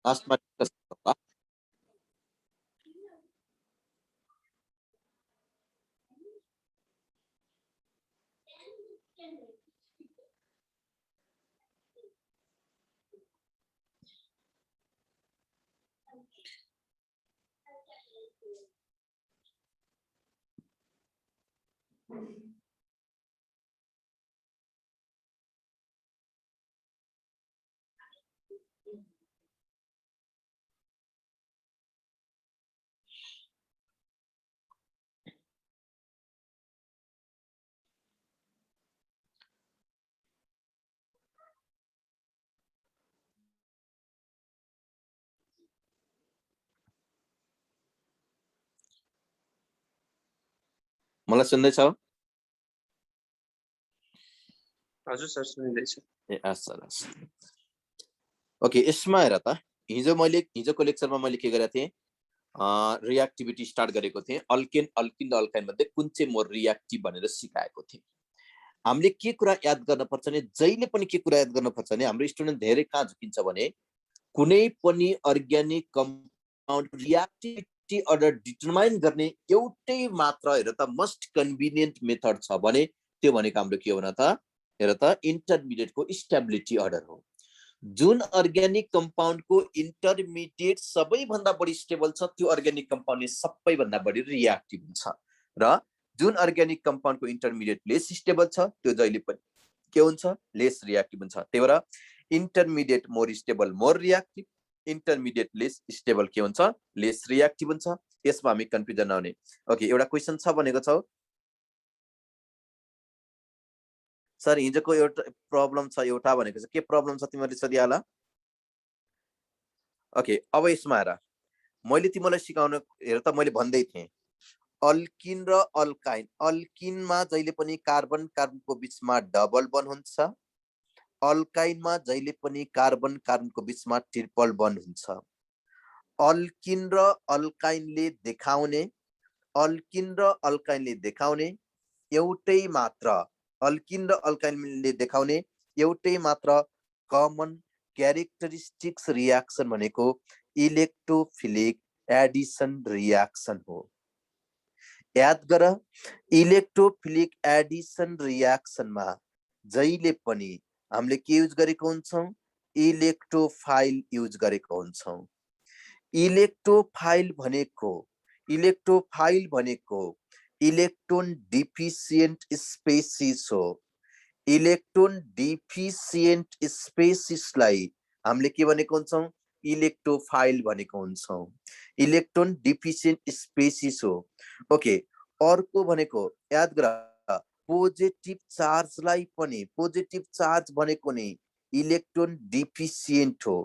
लास्टमा डिस्कस गरौँला। मलाई सुन्दैछ? हजुर सर सुनिँदैछ। ए हस्। ओके, यसमा हेर त, हिजोको लेक्चरमा मैले के गरेको थिएँ, रियाक्टिभिटी स्टार्ट गरेको थिएँ। अल्केन अल्किन र अल्काइन मध्ये कुन चाहिँ मोर रियाक्टिभ भनेर सिकाएको थिएँ। हामीले के कुरा याद गर्नुपर्छ भने, जहिले पनि के कुरा याद गर्नुपर्छ भने, हाम्रो स्टुडेन्ट धेरै कहाँ झुकिन्छ भने, कुनै पनि organic compound reactivity order determine गर्ने एउटै मात्र हेर त मोस्ट कन्भिनियन्ट मेथड छ भने त्यो भनेको हाम्रो के हो भन त, हेर त इन्टरमिडिएटको स्टेबिलिटी अर्डर हो। जुन अर्ग्यानिक कम्पाउन्डको इन्टरमिडिएट सबैभन्दा बढी स्टेबल छ त्यो अर्ग्यानिक कम्पाउन्ड सबैभन्दा बढी रियाक्टिभ हुन्छ, र जुन अर्ग्यानिक कम्पाउन्डको इन्टरमिडिएट लेस स्टेबल छ त्यो जहिले पनि के हुन्छ, लेस रियाक्टिभ हुन्छ। त्यही भएर intermediate more stable more reactive, intermediate lace stable के हुन्छ, लेस रियाक्टिभ हुन्छ। यसमा हामी कन्फ्युजन नहुने। ओके, एउटा क्वेसन छ भनेको छौ सर, हिजोको एउटा प्रब्लम छ, एउटा भनेको छ के प्रब्लम छ तिमीले सोधिहाल। ओके, अब यसमा हेर, मैले तिमीलाई सिकाउन हेर त मैले भन्दै थिएँ अल्किन र अल्काइन, अल्किनमा जहिले पनि कार्बन कार्बनको बीचमा डबल बन्ड हुन्छ, अल्काइनमा जहिले पनि कार्बन कार्बनको बीचमा ट्रिपल बन्ड हुन्छ। अल्किन र अल्काइनले देखाउने एउटै मात्र, अल्किन र अल्काइनले देखाउने एउटै मात्र कमन क्यारेक्टरिस्टिक्स रियाक्सन भनेको इलेक्ट्रोफिलिक एडिसन रियाक्सन हो। याद गर, इलेक्ट्रोफिलिक एडिसन रियाक्सनमा जहिले पनि हामीले के युज गरेको हुन्छौँ, इलेक्ट्रोफाइल युज गरेको हुन्छौँ। इलेक्ट्रोफाइल भनेको इलेक्ट्रोन डिफिसिएन्ट स्पेसिस हो। इलेक्ट्रोन डिफिसिएन्ट स्पेसिसलाई हामीले के भनेको हुन्छौँ, इलेक्ट्रोफाइल भनेको हुन्छौँ। इलेक्ट्रोन डिफिसिएन्ट स्पेसिस हो। ओके, अर्को भनेको याद गर, पोजिटिभ चार्जलाई पनि, पोजिटिभ चार्ज भनेको नि इलेक्ट्रोन डिफिसिएन्ट हो।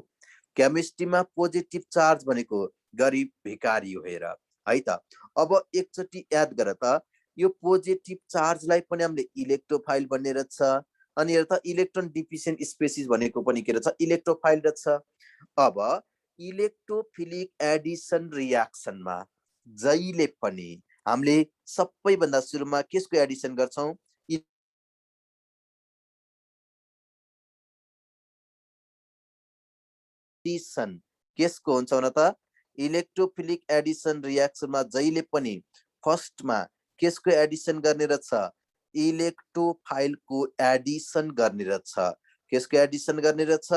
केमिस्ट्रीमा पोजिटिभ चार्ज भनेको गरिब भिकारी हो हेर है त। अब एकचोटि याद गर त, यो पोजिटिभ चार्जलाई पनि हामीले इलेक्ट्रोफाइल भन्ने रहेछ, अनि हेर त इलेक्ट्रोन डिफिसिएन्ट स्पेसिस भनेको पनि के रहेछ, इलेक्ट्रोफाइल रहेछ। अब इलेक्ट्रोफिलिक एडिसन रियाक्सनमा जहिले पनि हामीले सबैभन्दा सुरुमा केसको एडिसन गर्छौँ, एडिसन केसको हुन्छ भन त, इलेक्ट्रोफिलिक एडिसन रियाक्सनमा जहिले पनि फर्स्टमा केसको एडिसन गर्ने रहेछ, इलेक्ट्रोफाइलको एडिसन गर्ने रहेछ। केसको एडिसन गर्ने रहेछ,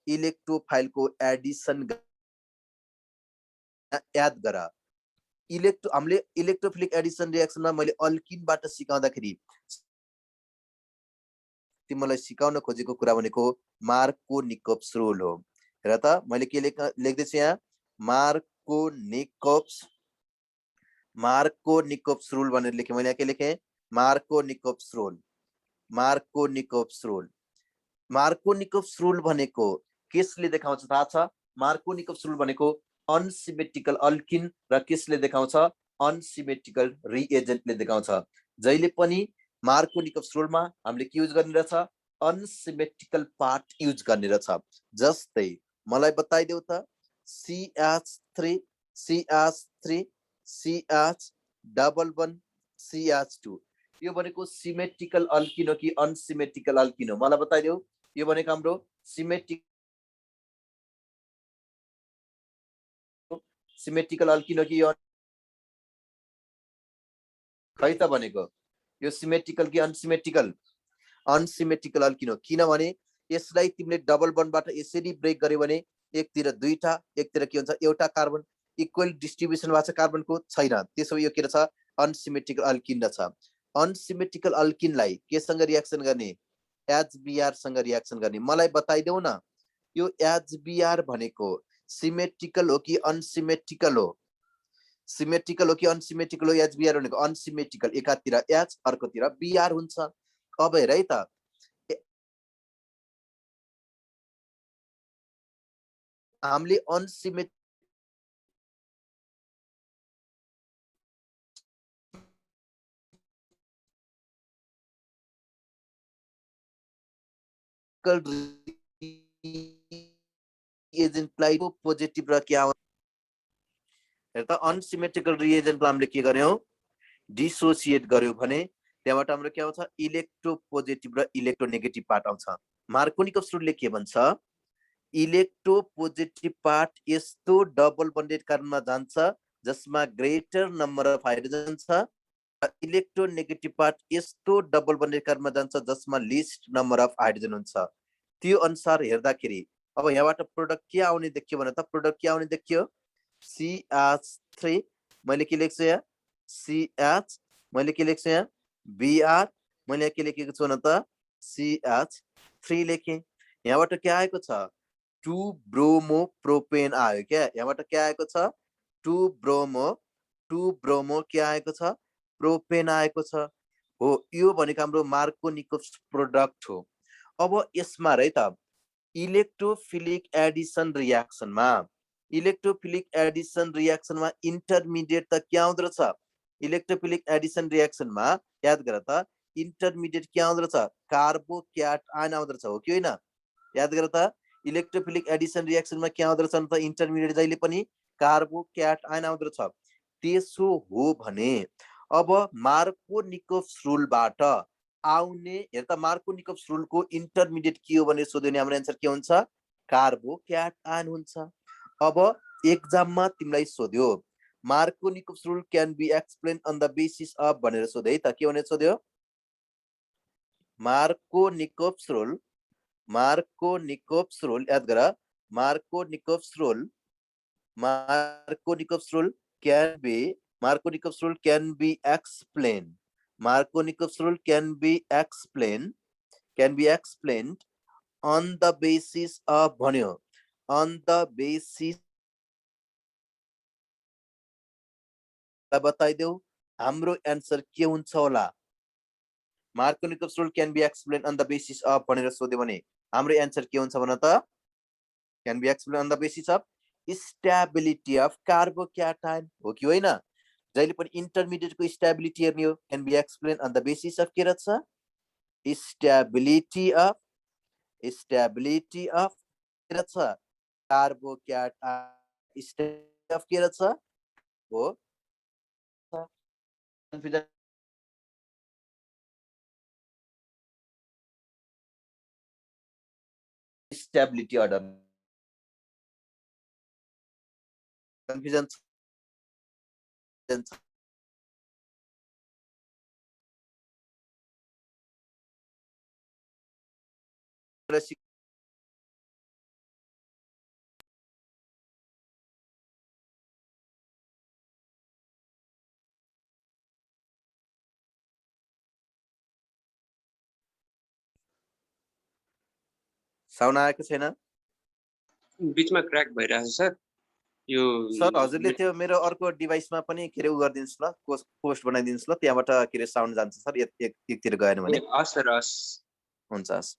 इलेक्ट्रोफाइलको एडिसन। याद गर, हामीले इलेक्ट्रोफिलिक एडिसन रियाक्सनमा मैले अल्किनबाट सिकाउँदाखेरि तिमीलाई सिकाउन खोजेको कुरा भनेको मार्कोनिकोभ्स रुल हो। हेर त मैले के लेख्दैछु यहाँ, मार्कोनिकोभ्स रुल भनेर लेखेँ मैले। यहाँ के लेखेँ, मार्कोनिकोभ्स रुल भनेको केसले देखाउँछ थाहा छ? मार्कोनिकोभ्स रुल भनेको अनसिमेट्रिकल अल्किन र केसले देखाउँछ, अनसिमेट्रिकल रिएजेन्टले देखाउँछ। जहिले पनि मार्कोनिकोभ्स रुलमा हामीले के युज गर्ने रहेछ, अनसिमेट्रिकल पार्ट युज गर्ने रहेछ। जस्तै मलाई बताइदेऊ त, CH3 CH3 CH double bond CH2, यो भनेको सिमेट्रिकल अल्किन हो कि अनसिमेट्रिकल अल्किन हो? मलाई बताइदेऊ। यो भनेको हाम्रो सिमेट्रिक सिमेट्रिकल अल्किन हो कि यो खै त भनेको यो सिमेट्रिकल कि अनसिमेट्रिकल अनसिमेट्रिकल अल्किन हो किनभने यसलाई तिमीले डबल बन्डबाट यसरी ब्रेक गर्यो भने एकतिर दुईटा एकतिर के हुन्छ एउटा कार्बन इक्वल डिस्ट्रिब्युसन भएको छ कार्बनको छैन त्यसो यो के छ अनसिमेट्रिकल अल्किन छ अनसिमेट्रिकल अल्किनलाई केसँग रियाक्सन गर्ने एचबीआर सँग रियाक्सन गर्ने मलाई बताइदेऊ न यो एचबीआर भनेको सिमेट्रिकल हो कि अनसिमेट्रिकल हो सिमेट्रिकल हो कि अनसिमेट्रिकल हो एचबीआर भनेको अनसिमेट्रिकल एकातिर एच अर्कोतिर बीआर हुन्छ अब हेर है त हामीले अनसिमेट्रिकल रिएजेन्टलाई पोजिटिभ र क्या हेर त अनसिमेट्रिकल रिएजेन्टलाई हामीले के गर्यौं डिसोसिएट गर्यौं भने त्यहाँबाट हाम्रो के आउँछ इलेक्ट्रोपोजिटिभ र इलेक्ट्रोनेगेटिभ पार्ट आउँछ मार्कोनिकोभ रुलले के भन्छ इलेक्ट्रोपोजिटिभ पार्ट यस्तो डबल बन्डेड कार्बनमा जान्छ जसमा ग्रेटर नम्बर अफ हाइड्रोजन छ इलेक्ट्रोनेगेटिभ पार्ट यस्तो डबल बन्डेड कार्बनमा जान्छ जसमा लिस्ट नम्बर अफ हाइड्रोजन हुन्छ त्यो अनुसार हेर्दाखेरि अब यहाँबाट प्रोडक्ट के आउने देखियो भने त प्रोडक्ट के आउने देखियो CH3 मैले के लेख्छु यहाँ CH मैले के लेख्छु यहाँ Br मैले के लेखेको छु भने त CH3 लेखेँ यहाँबाट के आएको छ 2 ब्रोमो प्रोपेन आयो क्या यहाँबाट के आएको छ 2 ब्रोमो के आएको छ प्रोपेन आएको छ हो यो भनेको हाम्रो मार्कोनिकोभ प्रोडक्ट हो अब यसमा है त इलेक्ट्रोफिलिक एडिसन रियाक्सनमा इन्टरमिडिएट त के आउँदो रहेछ इलेक्ट्रोफिलिक एडिसन रियाक्सनमा याद गर त इन्टरमिडिएट के आउँदो रहेछ कार्बोक्याटायन आउँदो रहेछ हो कि होइन याद गर त इलेक्ट्रोफिलिक एडिसन रियाक्सनमा के आउँदो रहेछ त इन्टरमिडिएट जहिले पनि कार्बोक्याटायन आउँदो रहेछ त्यसो हो भने अब मार्कोनिकोभ रुलबाट आउने हेर त मार्कोनिकोभ रुलको इन्टरमिडिएट के हो भनेर सोध्यो भने हाम्रो आन्सर के हुन्छ कार्बोक्याटायन हुन्छ अब एक्जाममा तिमीलाई सोध्यो Markovnikov rule can be explain on the basis of भनेर सोध्यो है त के भनेर सोध्यो मार्कोनिकोभ रुल याद गर मार्कोनिकोभ rule can be explained on the basis of भन्यो on the basis बताइदेऊ हाम्रो एन्सर के हुन्छ होला Markovnikov rule can be explain on the basis of भनेर सोध्यो भने हाम्रो एन्सर के हुन्छ भन त can be explain on the basis of stability of carbocation हो कि होइन जहिले पनि इन्टरमिडिएटको स्टेबिलिटी हेर्ने हो can be explain on the basis of के रहेछ स्टेबिलिटी अफ के रहेछ कार्बोक्याटायन स्टेबिलिटी अफ के रहेछ हो confusion stability order confusion sound आएको छैन बीचमा क्र्याक भइरहेछ सर यो सर हजुरले त्यो मेरो अर्को डिभाइसमा पनि के रे उ गरिदिनुस् ल पोस्ट बनाइदिनुस् ल त्यहाँबाट के रे साउन्ड जान्छ सर एकतिर गएन भने हस् सर हस् हुन्छ हस्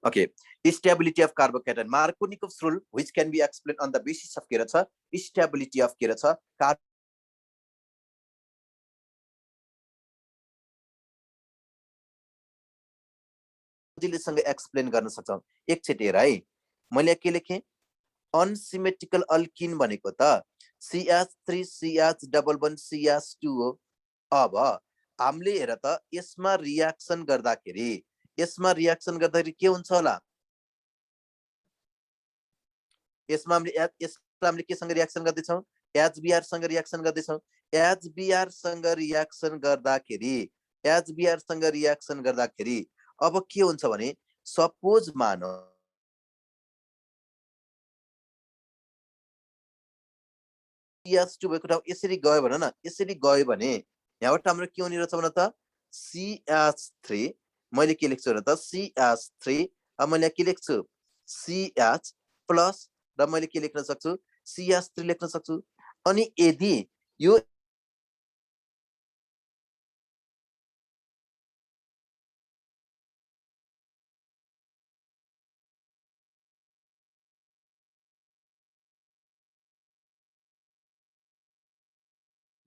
okay stability of carbocation Markovnikov rule which can be explain on the basis of के रहेछ स्टेबिलिटी अफ के रहेछ सँग एक्सप्लेन गर्न सक्छौं एकचोटि हेर है मैले के लेखेँ अनसिमेट्रिकल अल्किन भनेको त CH3 CH double bond CH2 हो अब हामीले हेर त यसमा रियाक्सन गर्दाखेरि के हुन्छ होला यसमा हामीले केसँग रियाक्सन गर्दै छौं HBr सँग रियाक्सन गर्दैछौँ। HBr सँग रियाक्सन गर्दाखेरि अब के हुन्छ भने सपोज मानौ CH2 भएको ठाउँ यसरी गयो भन न, यसरी गयो भने यहाँबाट हाम्रो के हुने रहेछ भन त CH3 मैले के लेख्छु र त CH3 अब मैले के लेख्छु CH प्लस र मैले के लेख्न सक्छु CH3 लेख्न सक्छु। अनि यदि यो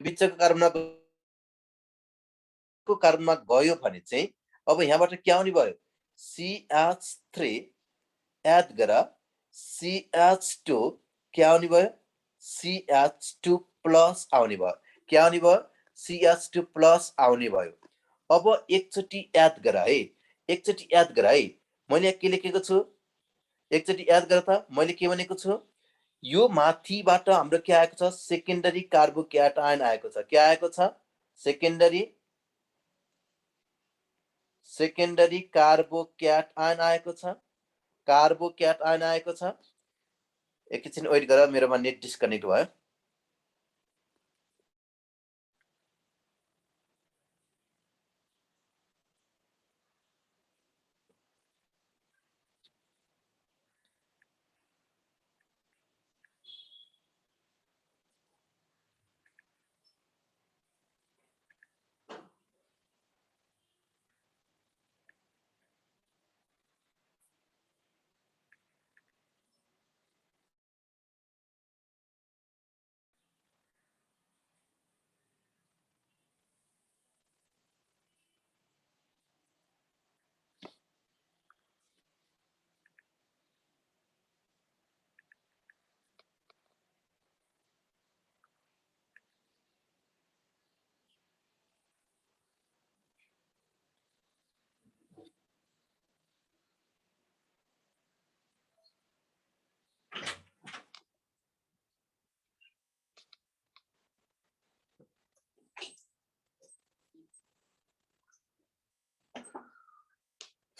बिचको कार्बनमा गयो भने चाहिँ अब यहाँबाट के आउने भयो CH3 एड गर CH2 के आउने भयो CH2 प्लस आउने भयो। के आउने भयो CH2 प्लस आउने भयो। अब एकचोटि याद गर है, एकचोटि याद गर है। मैले के लेखेको छु एकचोटि याद गर त मैले के भनेको छु यो माथिबाट हाम्रो के आएको छ सेकेन्डरी कार्बोक्याटायन आएको छ। के आएको छ सेकेन्डरी कार्बोक्याटायन आएको छ। कार्बोक्याटायन आएको छ। एकैछिन वेट गर मेरोमा नेट डिस्कनेक्ट भयो।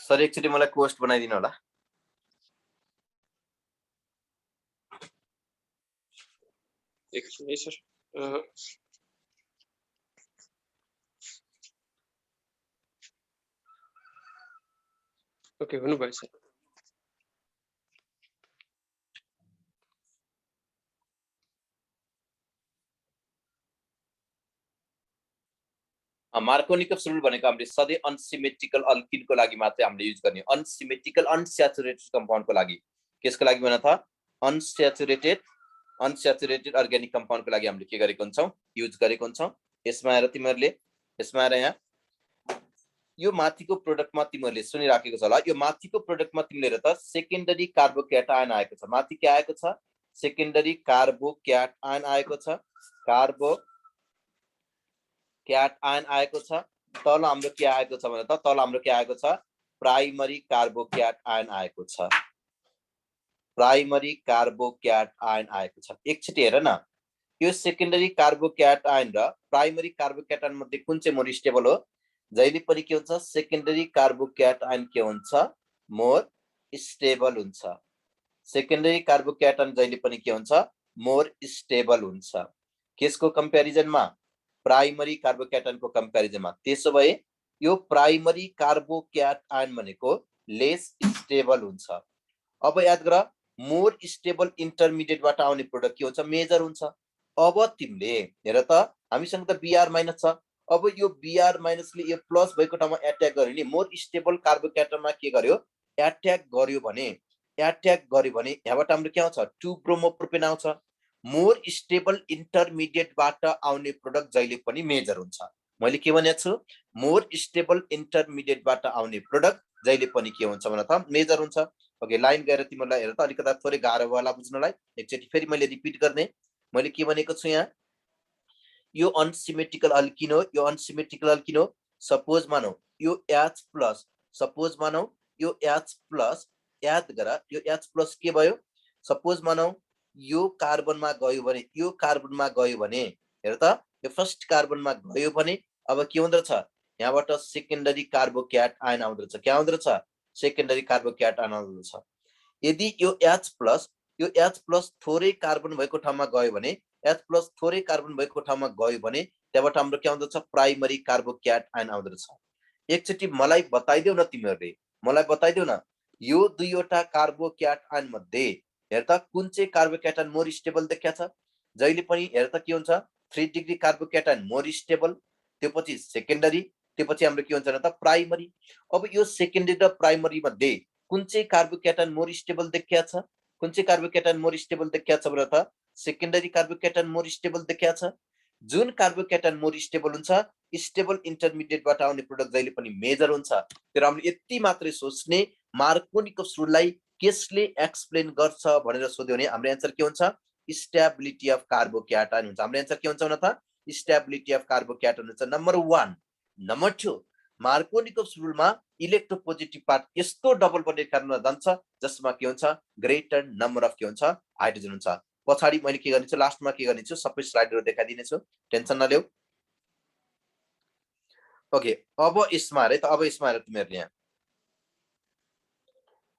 सर एकचोटि मलाई कोस्ट बनाइदिनु होला। एकछिन है सर। ओके हुनुभयो सर। मार्कोनिकप्स रुल भनेको हामीले सधैँ अनसिमेट्रिकल अल्किनको लागि मात्रै हामीले युज गर्ने। अनसिमेट्रिकल अनस्याचुरेटेड कम्पाउन्डको लागि केसको लागि भन त अनस्याचुरेटेड अर्ग्यानिक कम्पाउन्डको लागि हामीले के गरेको हुन्छौँ युज गरेको हुन्छौँ। यसमा आएर तिमीहरूले यसमा आएर यहाँ यो माथिको प्रोडक्टमा तिमीहरूले सुनिराखेको छ होला। यो माथिको प्रोडक्टमा तिमीले हेर त सेकेन्डरी कार्बोक्याटायन आएको छ। माथि के आएको छ सेकेन्डरी कार्बोक्याटायन आएको छ। कार्बोक्याटायन आएको छ। तल हाम्रो के आएको छ भने त तल हाम्रो के आएको छ प्राइमरी कार्बोक्याटायन आएको छ। प्राइमरी कार्बोक्याटायन आएको छ। एकचोटि हेर न यो सेकेन्डरी कार्बोक्याटायन र प्राइमरी कार्बोक्याटायन मध्ये कुन चाहिँ मोर स्टेबल हो? जहिले पनि के हुन्छ सेकेन्डरी कार्बोक्याटायन के हुन्छ मोर स्टेबल हुन्छ। सेकेन्डरी कार्बोक्याटायन जहिले पनि के हुन्छ मोर स्टेबल हुन्छ केसको कम्प्यारिजनमा प्राइमरी कार्बोक्याटायनको कम्प्यारिजनमा। त्यसो भए यो प्राइमरी कार्बोक्याटायन भनेको लेस स्टेबल हुन्छ। अब याद गर मोर स्टेबल इन्टरमिडिएटबाट आउने प्रोडक्ट के हुन्छ मेजर हुन्छ। अब तिमीले हेर त हामीसँग त Br माइनस छ। अब यो Br माइनसले यो प्लस भएको ठाउँमा एट्याक गर्यो नि मोर स्टेबल कार्बोक्याटायनमा के गर्यो एट्याक गर्यो भने यहाँबाट हाम्रो के आउँछ 2 ब्रोमोप्रोपेन आउँछ। मोर स्टेबल इन्टरमिडिएटबाट आउने प्रोडक्ट जहिले पनि मेजर हुन्छ। मैले के भनेको छु मोर स्टेबल इन्टरमिडिएटबाट आउने प्रोडक्ट जहिले पनि के हुन्छ भन त मेजर हुन्छ। ओके लाइन गएर तिमीलाई हेर त अलिकता थोरै गाह्रो होला बुझ्नलाई। एकचोटि फेरि मैले रिपिट गर्ने मैले के भनेको छु यहाँ यो अनसिमेट्रिकल अल्किन हो। यो अनसिमेट्रिकल अल्किन हो। सपोज मानौ यो H प्लस सपोज मानौ यो H प्लस याद गर यो H प्लस के भयो सपोज मानौ यो कार्बनमा गयो भने यो कार्बनमा गयो भने हेर त यो फर्स्ट कार्बनमा गयो भने अब के हुँदो रहेछ यहाँबाट सेकेन्डरी कार्बोक्याट आयन आउँदो रहेछ के आउँदो रहेछ सेकेन्डरी कार्बोक्याट आयन आउँदो रहेछ यदि यो H+ थोरै कार्बन भएको ठाउँमा गयो भने H+ थोरै कार्बन भएको ठाउँमा गयो भने त्यहाँबाट हाम्रो के आउँदो रहेछ प्राइमरी कार्बोक्याट आयन आउँदो रहेछ एकचोटी मलाई बताइदेऊ न तिमीहरूले मलाई बताइदेऊ न यो दुईवटा कार्बोक्याट आयन मध्ये हेर त कुन चाहिँ कार्बोक्याट आयन मोर स्टेबल देखिया छ जहिले पनि हेर त के हुन्छ 3 डिग्री कार्बोक्याट आयन मोर स्टेबल त्यसपछि सेकेन्डरी त्यसपछि हाम्रो के हुन्छ त प्राइमरी अब यो सेकेन्डरी र प्राइमरी मध्ये कुन चाहिँ कार्बोक्याट आयन मोर स्टेबल देखिया छ कुन चाहिँ कार्बोक्याट आयन मोर स्टेबल देखिया छ भने त सेकेन्डरी कार्बोक्याट आयन मोर स्टेबल देखिया छ जुन कार्बोक्याट आयन मोर स्टेबल हुन्छ स्टेबल इन्टरमिडिएटबाट आउने प्रोडक्ट जहिले पनि मेजर हुन्छ तर हामीले यति मात्रै सोच्ने मार्कोनिकस रुललाई केसले एक्सप्लेन गर्छ भनेर सोध्यो भने हाम्रो एन्सर के हुन्छ स्टेबिलिटी अफ कार्बोक्याट आयन हुन्छ हाम्रो एन्सर के हुन्छ भने त स्टेबिलिटी अफ कार्बोक्याट आयन हुन्छ नम्बर 1 नम्बर 2 मार्कोनिकस रुलमा इलेक्ट्रोपोजिटिभ पार्ट यस्तो डबल बन्डेड कार्बनमा जान्छ जसमा के हुन्छ ग्रेटर नम्बर अफ के हुन्छ हाइड्रोजन हुन्छ पछाडी मैले के गर्नेछु लास्टमा के गर्नेछु सबै स्लाइडहरु देखाइदिनेछु टेन्सन नलेऊ ओके अब यसमा हेरे त अब यसमा हेर तिमीहरुले यहाँ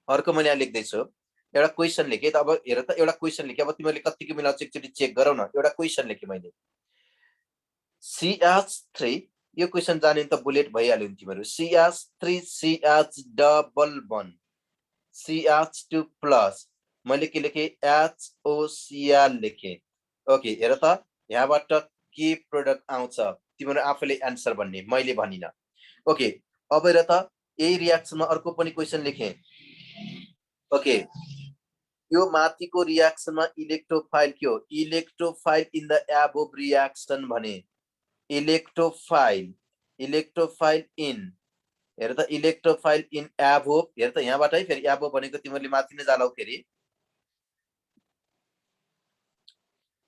अर्को मैले यहाँ लेख्दै छु एउटा क्वेशन लेखे त अब हेर त एउटा क्वेशन लेखे अब तिमीहरुले कतिको मिलाउँछ एकचोटी चेक गरौ न एउटा क्वेशन लेखे मैले CH3 यो क्वेशन जाने त बुलेट भइहाल्यो नि तिमीहरु CH3 CH double bond CH2 plus मैले के लेखे HOCl लेखे ओके हेर त यहाँबाट के प्रोडक्ट आउँछ तिमीहरु आफैले आन्सर भन्ने मैले भनिन ओके अब हेर त यही रियाक्सनमा अर्को पनि क्वेशन लेखे ओके यो माथिको रियाक्सनमा इलेक्ट्रोफाइल के हो electrophile in the above reaction भने इलेक्ट्रोफाइल इन हेर त इलेक्ट्रोफाइल इन एबोव हेर त यहाँबाट है फेरि एबोव भनेको तिमीहरुले माथि नै जालाउ फेरि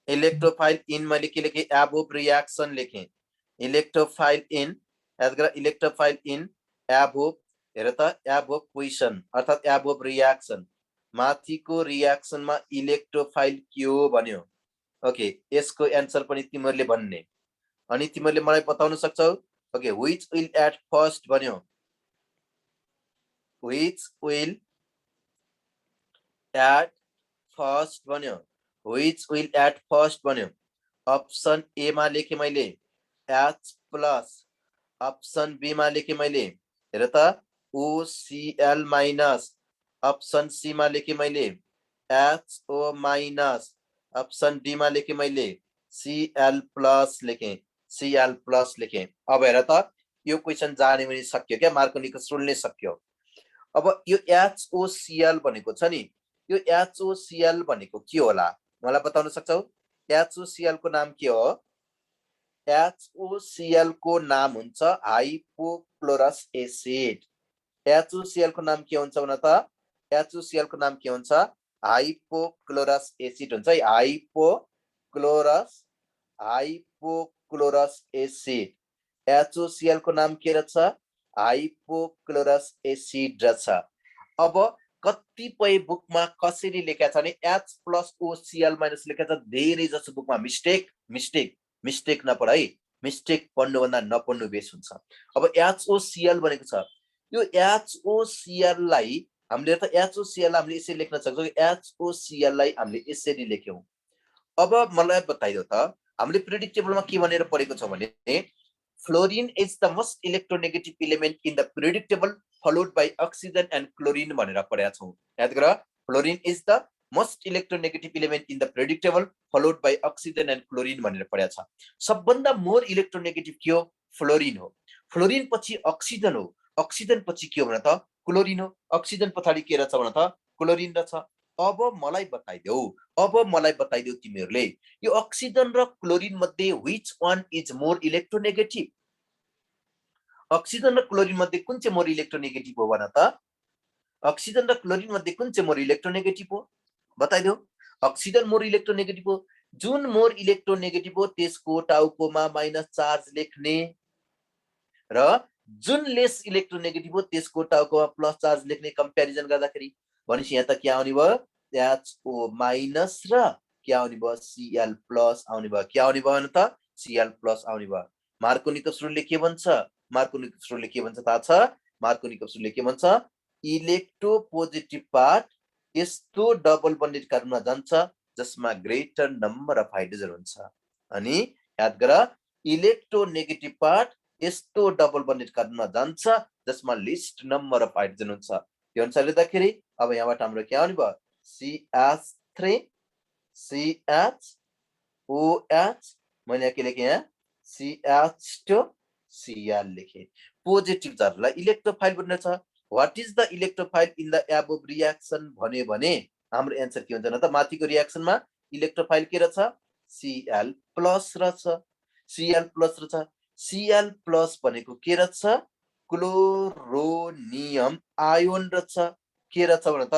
इलेक्ट्रोफाइल इन मैले के लेखे एबोव रियाक्सन लेखे electrophile in electrophile in above हेर त एबोव क्वेशन अर्थात एबोव रियाक्सन माथिको रियाक्सनमा इलेक्ट्रोफाइल के हो भन्यो ओके यसको एन्सर पनि तिमीहरुले भन्ने अनि तिमीहरुले मलाई बताउन सक्छौ okay which will add first भन्यो व्हिच विल एट फर्स्ट भन्यो व्हिच विल एट फर्स्ट भन्यो अप्सन ए मा लेखे मैले H+ अप्सन बी मा लेखे मैले हेर त OCl माइनस अप्सन सी मा लेखे मैले HO- अप्सन डी मा लेखे मैले Cl+ लेखे Cl+ लेखे अब हेर त यो क्वेशन जाने पनि सक्यो क्या मार्कोनिकस रुल नै सक्यो अब यो HOCl भनेको छ नि यो HOCl भनेको के होला मलाई बताउन सक्छौ HOCl को नाम के हो HOCl को नाम हुन्छ हाइपोक्लोरस एसिड HOCl को नाम के हुन्छ भने त HOCl को नाम के हुन्छ हाइपोक्लोरस एसिड हुन्छ है हाइपोक्लोरस एसिड HOCl को नाम के रहेछ हाइपोक्लोरस एसिड रहेछ अब कतिपय बुकमा कसरी लेखेको छ भने H+OCl- लेखेको छ धेरै जसो बुकमा मिस्टेक नपढ है मिस्टेक पढ्नु भन्दा नपढ्नु बेस हुन्छ अब HOCl भनेको छ यो HOCl लाई हामीले त HOCl हामीले यसरी लेख्न सक्छौं HOCl लाई हामीले यसरी लेख्यौं अब मलाई बताइदेऊ त हामीले प्रेडिक्टेबलमा के भनेर पढेको छौं भने fluorine is the most electronegative element in the predictable followed by oxygen and chlorine भनेर पढेका छौं याद गर fluorine is the most electronegative element in the predictable followed by oxygen and chlorine भनेर पढेका छ सबभन्दा मोर इलेक्ट्रोनेगेटिभ के हो फ्लोरिन हो फ्लोरिन पछि अक्सिजन हो अक्सिजन पछि के हो भने त क्लोरिन हो अक्सिजन पछाडी के रहेछ भने त क्लोरिन रहेछ अब मलाई बताइदेऊ तिमीहरुले यो अक्सिजन र क्लोरिन मध्ये which one is more electronegative oxygen र क्लोरिन मध्ये कुन चाहिँ मोर इलेक्ट्रोनेगेटिभ हो भन त अक्सिजन र क्लोरिन मध्ये कुन चाहिँ मोर इलेक्ट्रोनेगेटिभ हो बताइदेऊ अक्सिजन मोर इलेक्ट्रोनेगेटिभ हो जुन मोर इलेक्ट्रोनेगेटिभ हो त्यसको टाउकोमा माइनस चार्ज लेख्ने र जुन लेस इलेक्ट्रोनेगेटिभ हो त्यसको टाउकोमा प्लस चार्ज लेख्ने कम्प्यारिजन गर्दाखेरि भनेपछि यहाँ त के आउने भयो HO माइनस र के आउने भयो Cl प्लस आउने भयो के आउने भयो त Cl प्लस आउने भयो मार्कोनिको सूत्रले के भन्छ मार्कोनिको सूत्रले के भन्छ थाहा छ मार्कोनिको सूत्रले के भन्छ इलेक्ट्रोपोजिटिभ पार्ट यस्तो डबल बन्डेड कार्बनमा जान्छ जसमा ग्रेटर नम्बर अफ हाइड्रोजन हुन्छ अनि याद गर इलेक्ट्रोनेगेटिभ पार्ट यस्तो डबल बन्डेड कार्बनमा जान्छ जसमा लिस्ट नम्बर अफ हाइड्रोजन हुन्छ त्यो अनुसार हेर्दाखेरि अब यहाँबाट हाम्रो के आउने भयो CH3 CHOH मैले के लेखेँ यहाँ CH2 Cl लेखेँ पोजिटिभ चार्जलाई इलेक्ट्रोफाइल बन्ने छ what is the electrophile in the above reaction भन्यो भने हाम्रो एन्सर के हुन्छ न त माथिको रिएक्सनमा इलेक्ट्रोफाइल के रहेछ Cl प्लस रहेछ Cl प्लस रहेछ Cl प्लस भनेको के रहेछ क्लोरोनियम आयोन रहेछ के रहेछ भने त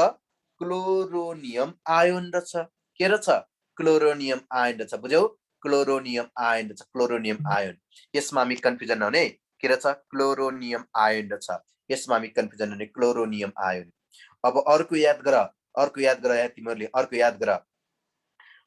क्लोरोनियम आयोन रहेछ के रहेछ क्लोरोनियम आयोन रहेछ बुझ्यौ क्लोरोनियम आयोन रहेछ क्लोरोनियम आयोन यसमा हामी कन्फ्युजन नहुने के रहेछ क्लोरोनियम आयोन रहेछ यसमा हामी कन्फ्युजन हुने क्लोरोनियम आयोन अब अर्को याद गर या तिमीहरुले अर्को याद गर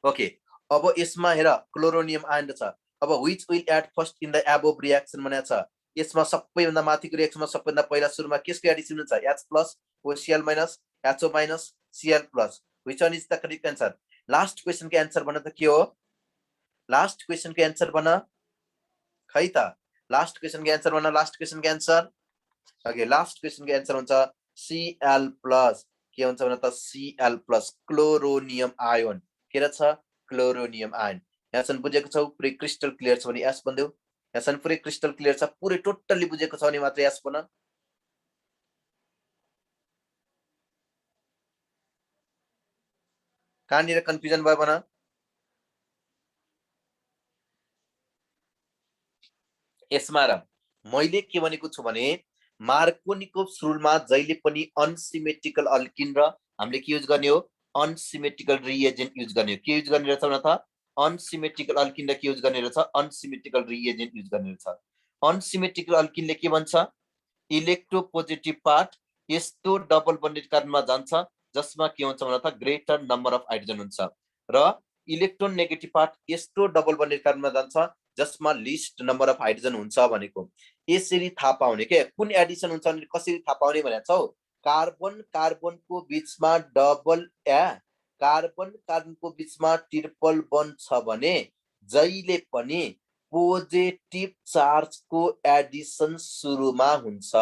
ओके अब यसमा हेर क्लोरोनियम आयोन रहेछ अब which will add first in the above reaction भनेको छ यसमा सबैभन्दा माथिको रिएक्सनमा सबैभन्दा पहिला सुरुमा केसको एडिसन हुन्छ H plus OCl minus HO minus Cl plus which one is the correct answer last question को आन्सर भन्न त के हो लास्ट क्वेशन को आन्सर भन्न खै त लास्ट क्वेशन को आन्सर भन्न लास्ट क्वेशन को आन्सर ओके लास्ट क्वेशन को आन्सर हुन्छ Cl प्लस के हुन्छ भने त Cl प्लस क्लोरोनियम आयोन के रहेछ क्लोरोनियम आयोन यहाँसम्म बुझेको छौ पुरै क्रिस्टल क्लियर छ भने एस भन्देऊ यहाँसम्म पुरै क्रिस्टल क्लियर छ पुरै टोटल्ली बुझेको छ भने मात्र एस भन कहाँनिर कन्फ्युजन भयो भन यसमा र मैले के भनेको छु भने मार्कोनिको रूलमा जहिले पनि अनसिमेट्रिकल अल्किन र हामीले के युज गर्ने हो अनसिमेट्रिकल रिएजेन्ट युज गर्ने हो के युज गर्ने रहेछ न त अनसिमेट्रिकल अल्किन के युज गर्ने रहेछ अनसिमेट्रिकल रिएजेन्ट युज गर्ने रहेछ अनसिमेट्रिकल अल्किनले के भन्छ इलेक्ट्रोपोजिटिभ पार्ट यस्तो डबल बन्डेड कार्बनमा जान्छ जसमा के हुन्छ भने त ग्रेटर नम्बर अफ हाइड्रोजन हुन्छ र इलेक्ट्रोन नेगेटिभ पार्ट यस्तो डबल बन्डेड कार्बनमा जान्छ जसमा लिस्ट नम्बर अफ हाइड्रोजन हुन्छ भनेको यसरी थाहा पाउने के कुन एडिसन हुन्छ भने कसरी थाहा पाउने भनेको छौ कार्बन कार्बनको बीचमा डबल कार्बन कार्बनको बीचमा ट्रिपल बन्ड छ भने जहिले पनि पोजिटिभ चार्जको एडिसन सुरुमा हुन्छ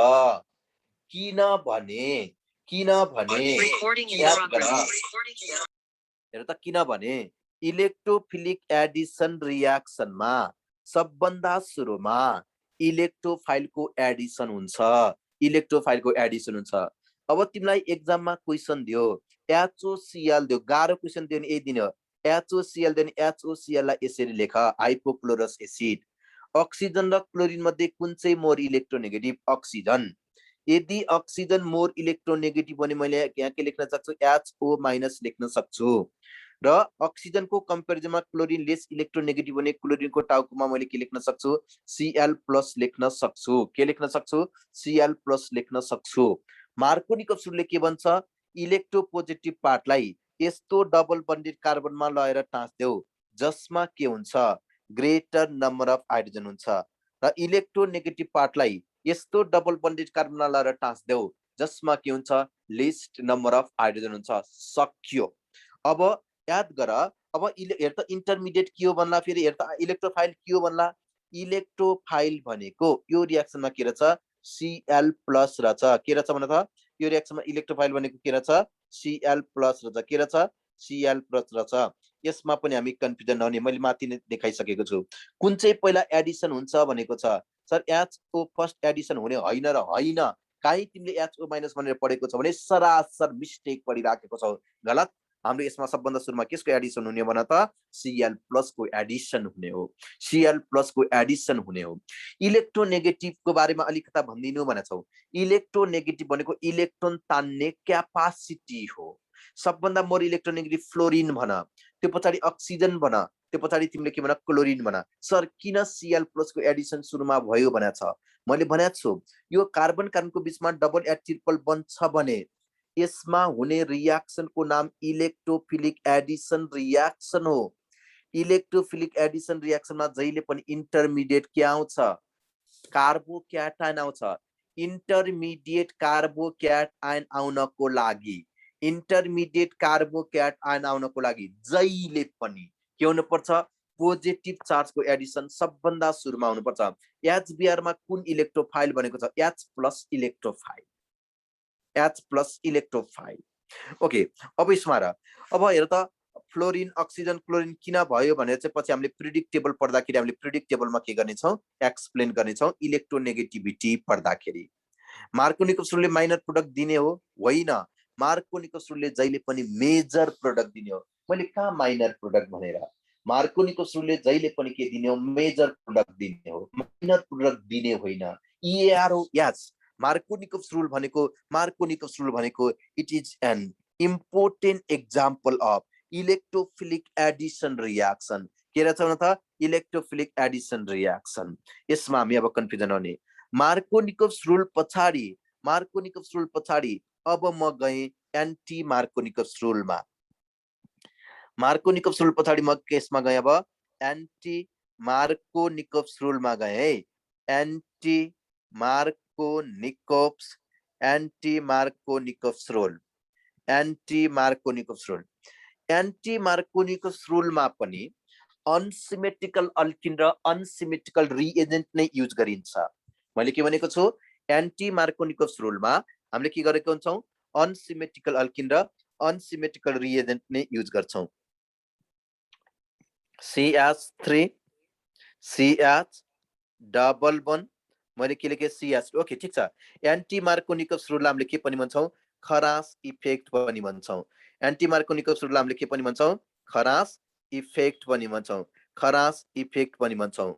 किनभने हेर त किनभने इलेक्ट्रोफिलिक एडिसन रिएक्सनमा सबभन्दा सुरुमा इलेक्ट्रोफाइलको एडिसन हुन्छ अब तिमीलाई एक्जाममा क्वेशन दियो HOCl दियो गाह्रो क्वेशन दियो नि यही दिने हो HOCl दियो नि HOCl लाई यसरी लेख हाइपोक्लोरस एसिड अक्सिजन र क्लोरिन मध्ये कुन चाहिँ मोर इलेक्ट्रोनेगेटिभ अक्सिजन यदि अक्सिजन मोर इलेक्ट्रोनेगेटिभ भने मैले यहाँ के लेख्न सक्छु HO माइनस लेख्न सक्छु र अक्सिजनको कम्पेरिजनमा क्लोरिन लेस इलेक्ट्रोनेगेटिभ भने क्लोरिनको टाउकोमा मैले के लेख्न सक्छु Cl प्लस लेख्न सक्छु के लेख्न सक्छु Cl प्लस लेख्न सक्छु मार्कोनिको सूत्रले के भन्छ इलेक्ट्रोपोजिटिभ पार्टलाई यस्तो डबल बन्डेड कार्बनमा लगाएर टाँस्देऊ जसमा के हुन्छ ग्रेटर नम्बर अफ हाइड्रोजन हुन्छ र इलेक्ट्रोनेगेटिभ पार्टलाई यस्तो डबल बन्डेड कार्बनमा लगाएर टाँस्देऊ जसमा के हुन्छ लिस्ट नम्बर अफ हाइड्रोजन हुन्छ सक्यो अब याद गर अब हेर त इन्टरमिडिएट के हो भन्ला फेरि हेर त इलेक्ट्रोफाइल के हो भन्ला इलेक्ट्रोफाइल भनेको यो रिएक्सनमा के रहेछ Cl प्लस रहेछ के रहेछ भने त यो रिएक्सनमा इलेक्ट्रोफाइल भनेको के रहेछ Cl प्लस रहेछ के रहेछ Cl प्लस रहेछ यसमा पनि हामी कन्फ्युजन नहुने मैले माथि नै देखाइसकेको छु कुन चाहिँ पहिला एडिसन हुन्छ भनेको छ सर HO फर्स्ट एडिसन हुने होइन र होइन काहीँ तिमीले HO माइनस भनेर पढेको छ भने सरासर मिस्टेक पढिराखेको छौ गलत हाम्रो यसमा सबभन्दा सुरुमा केसको एडिसन हुने भन त Cl प्लस को एडिसन हुने हो Cl प्लस को एडिसन हुने हो इलेक्ट्रोनेगेटिभको बारेमा अलिकता भन्दिनु भनेको छौ इलेक्ट्रोनेगेटिभ भनेको इलेक्ट्रोन तान्ने क्यापासिटी हो सबभन्दा मोर इलेक्ट्रोनेगेटिभ फ्लोरिन भन त्यो पछाडि अक्सिजन भन त्यो पछाडि तिमीले के भन क्लोरिन भन सर किन Cl प्लस को एडिसन सुरुमा भयो भनेको छ मैले भनेको छु यो कार्बन कार्बनको बीचमा डबल या ट्रिपल बन्ड छ भने यसमा हुने रियाक्सनको नाम इलेक्ट्रोफिलिक एडिसन रियाक्सन हो। इलेक्ट्रोफिलिक एडिसन रियाक्सनमा जहिले पनि इन्टरमिडिएट के आउँछ? कार्बोक्याटाइन आउँछ। इन्टरमिडिएट कार्बोक्याटाइन आउनको लागि इन्टरमिडिएट कार्बोक्याटाइन आउनको लागि जहिले पनि के हुनुपर्छ? पोजिटिभ चार्जको एडिसन सबभन्दा सुरुमा हुनुपर्छ। HBr मा कुन इलेक्ट्रोफाइल बनेको छ? H plus electrophile. H plus electrophile. Okay, अब यसमा र अब हेर त फ्लोरिन अक्सिजन क्लोरिन किन भयो भनेर चाहिँ पछि हामीले प्रिडिक्टेबल पढ्दाखेरि हामीले प्रिडिक्टेबलमा के गर्नेछौँ? एक्सप्लेन गर्नेछौँ इलेक्ट्रोनेगेटिभिटी पढ्दाखेरि। मार्कोनिकोभ रुलले माइनर प्रोडक्ट दिने हो? होइन, मार्कोनिकोभ रुलले जहिले पनि मेजर प्रोडक्ट दिने हो। मैले कहाँ माइनर प्रोडक्ट भनेर? मार्कोनिकोभ रुलले जहिले पनि के दिने हो? मेजर प्रोडक्ट दिने हो, माइनर प्रोडक्ट दिने होइन। EAR हो? यस, मार्कोनिकोभ रुल भनेको it is an important example of electrophilic addition reaction. के रहेछ भन त? Electrophilic addition reaction. यसमा हामी अब कन्फ्युजन हुने। मार्कोनिकोभ रुल पछाडि अब म गएँ एन्टी मार्कोनिकोभ रुलमा। मार्कोनिकोभ रुल पछाडि म केसमा गएँ? अब एन्टी मार्कोनिकोभ रुलमा गएँ है। Anti Markovnikov rule. Anti Markovnikov रुलमा पनि अनसिमेट्रिकल अल्किन र अनसिमेट्रिकल रिएजेन्ट नै युज गरिन्छ। मैले के भनेको छु? एन्टी मार्कोनिकोभ रुलमा हामीले के गरेको हुन्छौँ? अनसिमेट्रिकल अल्किन र अनसिमेट्रिकल रिएजेन्ट नै युज गर्छौँ। CH3 CH डबल बन, मैले के लेखेँ? CH। ओके, ठिक छ। एन्टी मार्कोनिकोभ रुललाई हामीले के पनि भन्छौँ? खरास इफेक्ट पनि भन्छौँ। एन्टी मार्कोनिकोभ रुललाई हामीले के पनि भन्छौँ? खरास इफेक्ट पनि भन्छौँ। खरास इफेक्ट पनि भन्छौँ।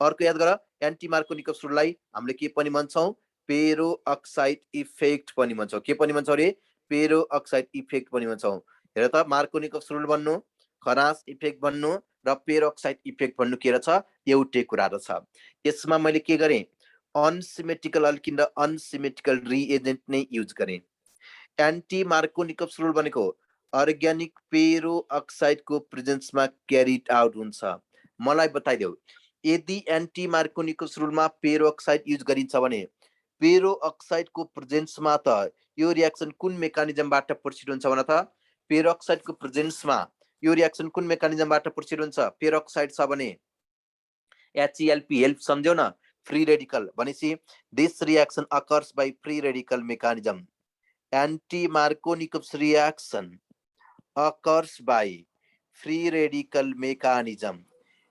अर्को याद गर, एन्टी मार्कोनिकोभ रुललाई हामीले के पनि भन्छौँ? पेरो अक्साइड इफेक्ट पनि भन्छौँ। के पनि भन्छौँ रे? पेरो अक्साइड इफेक्ट पनि भन्छौँ। हेर त, मार्कोनिकोभ रुल भन्नु, खरास इफेक्ट भन्नु र पेरोक्साइड इफेक्ट भन्नु के रहेछ? एउटै कुरा रहेछ। यसमा मैले के गरेँ? अनसिमेट्रिकल अल्किन र अनसिमेट्रिकल रिएजेन्ट नै युज गरेँ। एन्टी मार्कोनिकोभ रुल भनेको अर्ग्यानिक पेरो अक्साइडको प्रेजेन्समा क्यारिड आउट हुन्छ। मलाई बताइदेऊ, यदि एन्टी मार्कोनिकोभ रुलमा पेरो अक्साइड युज गरिन्छ भने पेरो अक्साइडको प्रेजेन्समा त यो रियाक्सन कुन मेकानिजमबाट प्रोसिड हुन्छ भन त? पेरो अक्साइडको प्रेजेन्समा यो रियाक्सन कुन मेकानिजमबाट प्रोसिड हुन्छ? पेरो अक्साइड छ भने HELP, हेल्प सम्झ्यौ न? फ्री रेडिकल भनेपछि this reaction occurs by free radical mechanism. Anti Markovnikov reaction occurs by free radical mechanism.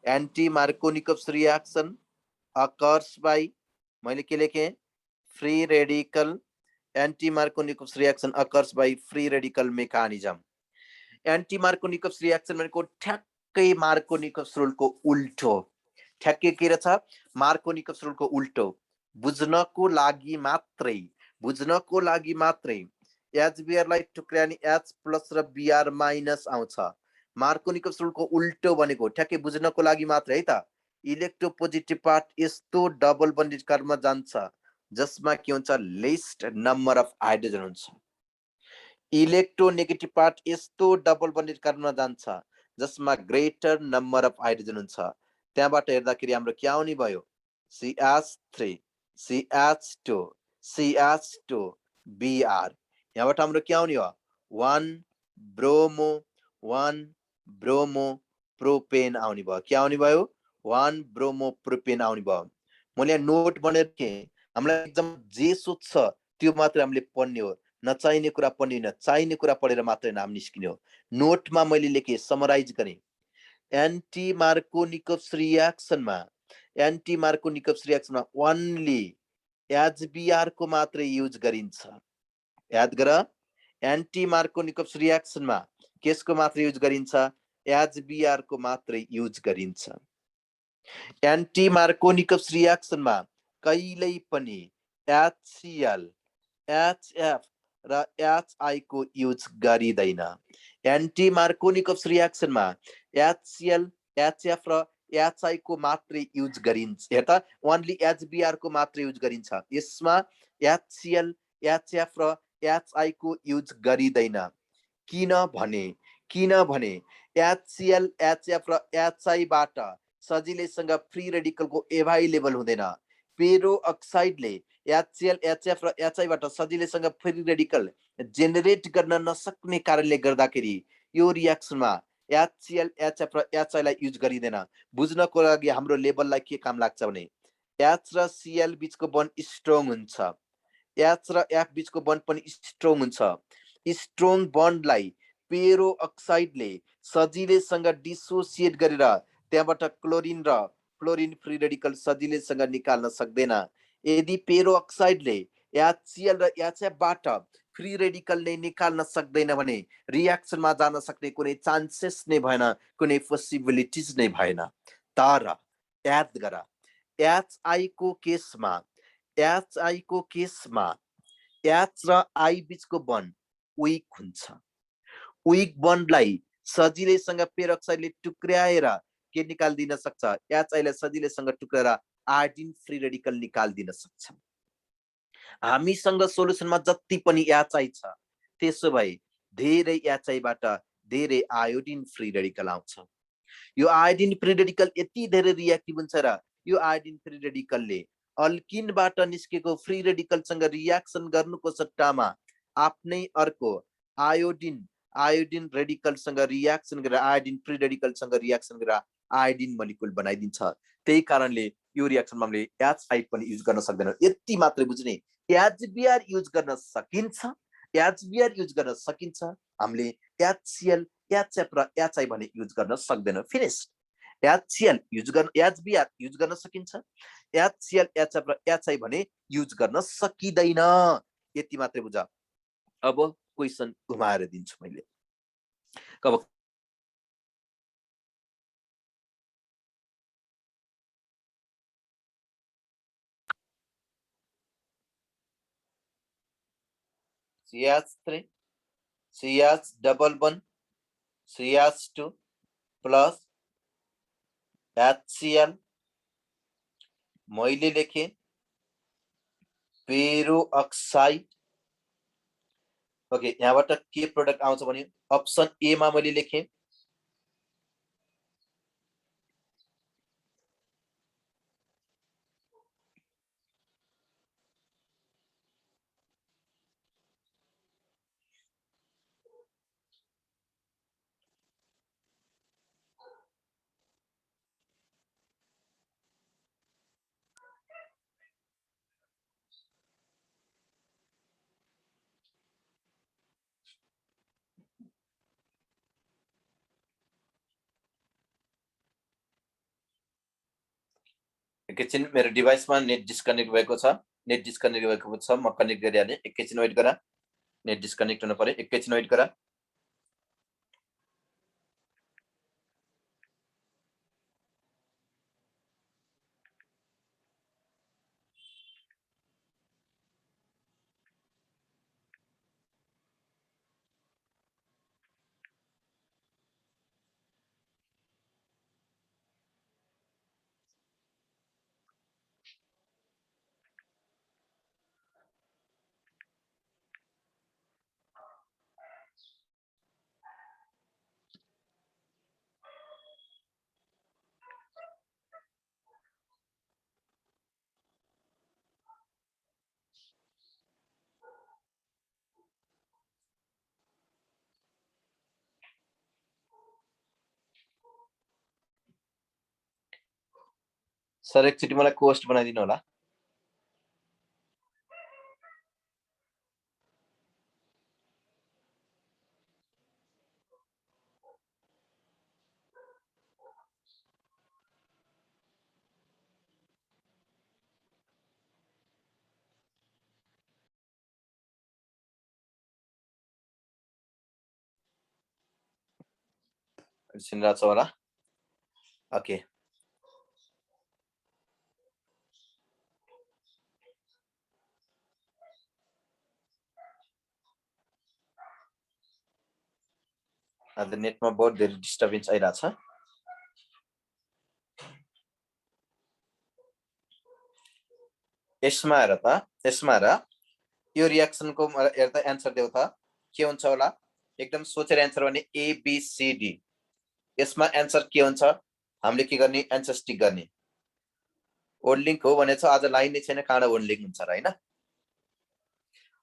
Anti Markovnikov reaction occurs by, मैले के लेखेँ? free radical. Anti Markovnikov reaction occurs by free radical mechanism. Anti Markovnikov reaction भनेको ठ्याक्कै मार्कोनिकोभ रुलको उल्टो। ठ्याक्कै के रहेछ? मार्कोनिकोभ रुलको उल्टो। बुझ्नको लागि मात्रै HBr लाई टुक्र्याउने H प्लस र Br माइनस आउँछ। मार्कोनिकोभ रुलको उल्टो भनेको ठ्याक्कै बुझ्नको लागि मात्रै है त। इलेक्ट्रोपोजिटिभ पार्ट यस्तो डबल बन्डेड कार्बनमा जान्छ जसमा के हुन्छ? लिस्ट नम्बर अफ हाइड्रोजन हुन्छ। इलेक्ट्रोनेगेटिभ पार्ट यस्तो डबल बन्डेड कार्बनमा जान्छ जसमा ग्रेटर नम्बर अफ हाइड्रोजन हुन्छ। त्यहाँबाट हेर्दाखेरि हाम्रो के आउने भयो? CH3 CH2 CH2 Br। यहाँबाट हाम्रो के आउने हो? 1 ब्रोमो प्रोपेन आउने भयो। के आउने भयो? 1 ब्रोमो प्रोपेन आउने भयो। मैले यहाँ नोट बनाएर हामीलाई एकदम जे सोध्छ त्यो मात्र हामीले पढ्ने हो। नचाहिने कुरा पढ्ने होइन, चाहिने कुरा पढेर मात्रै नाम निस्किने हो। नोटमा मैले लेखेँ, समराइज गरेँ। एन्टी मार्कोनिकोभ रियाक्सनमा ओन्ली HBr को मात्रै युज गरिन्छ। याद गर, एन्टी मार्कोनिकोभ रियाक्सनमा केसको मात्र युज गरिन्छ? HBr को मात्रै युज गरिन्छ। एन्टी मार्कोनिकोभ रियाक्सनमा कहिल्यै पनि HCl, HF र HI को युज गरिँदैन। एन्टी मार्कोनिकोभ रियाक्सनमा HCl, HF र HI को मात्रै युज गरिन्छ। हेर त, ओन्ली HBr को मात्रै युज गरिन्छ। यसमा HCl, HF र HI को युज गरिदैन। किनभने HCl HF र HI बाट सजिलैसँग फ्री रेडिकलको एभाइलेबल हुँदैन। पेरो अक्साइडले HCl HF र HI बाट सजिलैसँग फ्री रेडिकल जेनेरेट गर्न नसक्ने कारणले गर्दाखेरि यो रियाक्सनमा HCl HF र HI लाई युज गरिदैन। बुझ्नको लागि हाम्रो लेभललाई के काम लाग्छ भने H र Cl बीचको बन्ड स्ट्रङ हुन्छ, H र F बीचको बन्ड पनि स्ट्रङ हुन्छ। स्ट्रङ बन्डलाई पेरो अक्साइडले सजिलैसँग डिसोसिएट गरेर त्यहाँबाट क्लोरिन र फ्लोरिन फ्री रेडिकल सजिलैसँग निकाल्न सक्दैन। यदि पेरो अक्साइडले HCl र HF बाट फ्री रेडिकल नै निकाल्न सक्दैन भने रियाक्सनमा जान सक्ने कुनै चान्सेस नै भएन, कुनै पोसिबिलिटिज नै भएन। तर याद गर HI को केसमा H र I बीचको बन्ड विक हुन्छ। विक बन्डलाई सजिलैसँग पेरोक्साइडले टुक्र्याएर के निकाल्दिन सक्छ, HI लाई सजिलैसँग टुक्राएर आयोडिन फ्री रेडिकल निकाल्दिन सक्छ। हामीसँग सोलुसनमा जति पनि HI छ त्यसो भए धेरै HI बाट धेरै आयोडिन फ्री रेडिकल आउँछ। यो आयोडिन फ्री रेडिकल यति धेरै रिएक्टिभ हुन्छ र यो आयोडिन फ्री रेडिकलले अल्किनबाट निस्केको फ्री रेडिकलसँग रियाक्सन गर्नुको सट्टामा आफ्नै अर्को आयोडिन रेडिकलसँग रियाक्सन गरेर आयोडिन फ्री रेडिकलसँग रियाक्सन गरेर आयोडिन मोलिक्युल बनाइदिन्छ। त्यही कारणले यो रियाक्सनमा हामीले HI पनि युज गर्न सक्दैनौँ। यति मात्रै बुझ्ने, HBr युज गर्न सकिन्छ, हामीले HCl HF र HI भने युज गर्न सक्दैनौँ। फिनिश। HCl युज गर्न, HBr युज गर्न सकिन्छ, HCl HF र HI भने युज गर्न सकिँदैन। यति मात्रै बुझ। अब क्वेसन घुमाएर दिन्छु मैले। अब CH3 CH डबल बन CH2 प्लस HCl मैले लेखेँ पेरो अक्साइड। ओके, यहाँबाट के प्रोडक्ट आउँछ भने अप्सन ए मा मैले लेखेँ एकैछिन मेरो डिभाइसमा नेट डिस्कनेक्ट भएको छ। म कनेक्ट गरिहालेँ। एकैछिन वेट गर, नेट डिस्कनेक्ट हुनु पर्यो। एकैछिन वेट गर। सर एकचोटि मलाई कोस्ट बनाइदिनु होला। सुनिरहेको छ होला? ओके, आज नेटमा बहुत धेरै डिस्टर्बेन्स आइरहेछ। यसमा हेर त, यसमा हेर, यो रियाक्सनको हेर त एन्सर देऊ त के हुन्छ होला एकदम सोचेर एन्सर भने ABCD यसमा एन्सर के हुन्छ हामीले के गर्ने एन्सर स्टिक गर्ने वर्ड लिंक हो भने आज लाइन नै छैन कहाँ वर्ड लिंक हुन्छ र हैन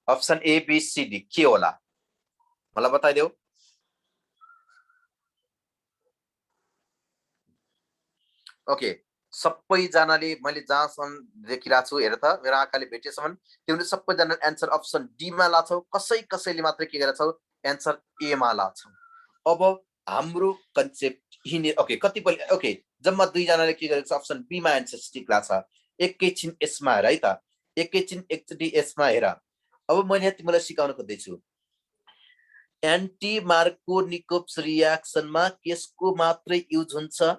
अप्सन ABCD के होला मलाई बताइदेऊ ओके सबैजनाले मैले जहाँसम्म देखिरहेको छु हेर त मेरो आँखाले भेटेसम्म तिमीले सबैजना एन्सर अप्सन डी मा लाछौ कसैले मात्रै के गरेछौ एन्सर ए मा लाछौ अब हाम्रो कन्सेप्ट हिने ओके कतिपय ओके जम्मा दुईजनाले के गरेको छ अप्सन बी मा एन्सर स्टिक लाछ एकैछिन यसमा हेर है त एकैछिन एकचोटि यसमा हेर अब मैले तिमीलाई सिकाउन खोज्दैछु एन्टी मार्कोनिकोव्स रियाक्सनमा केसको मात्रै युज हुन्छ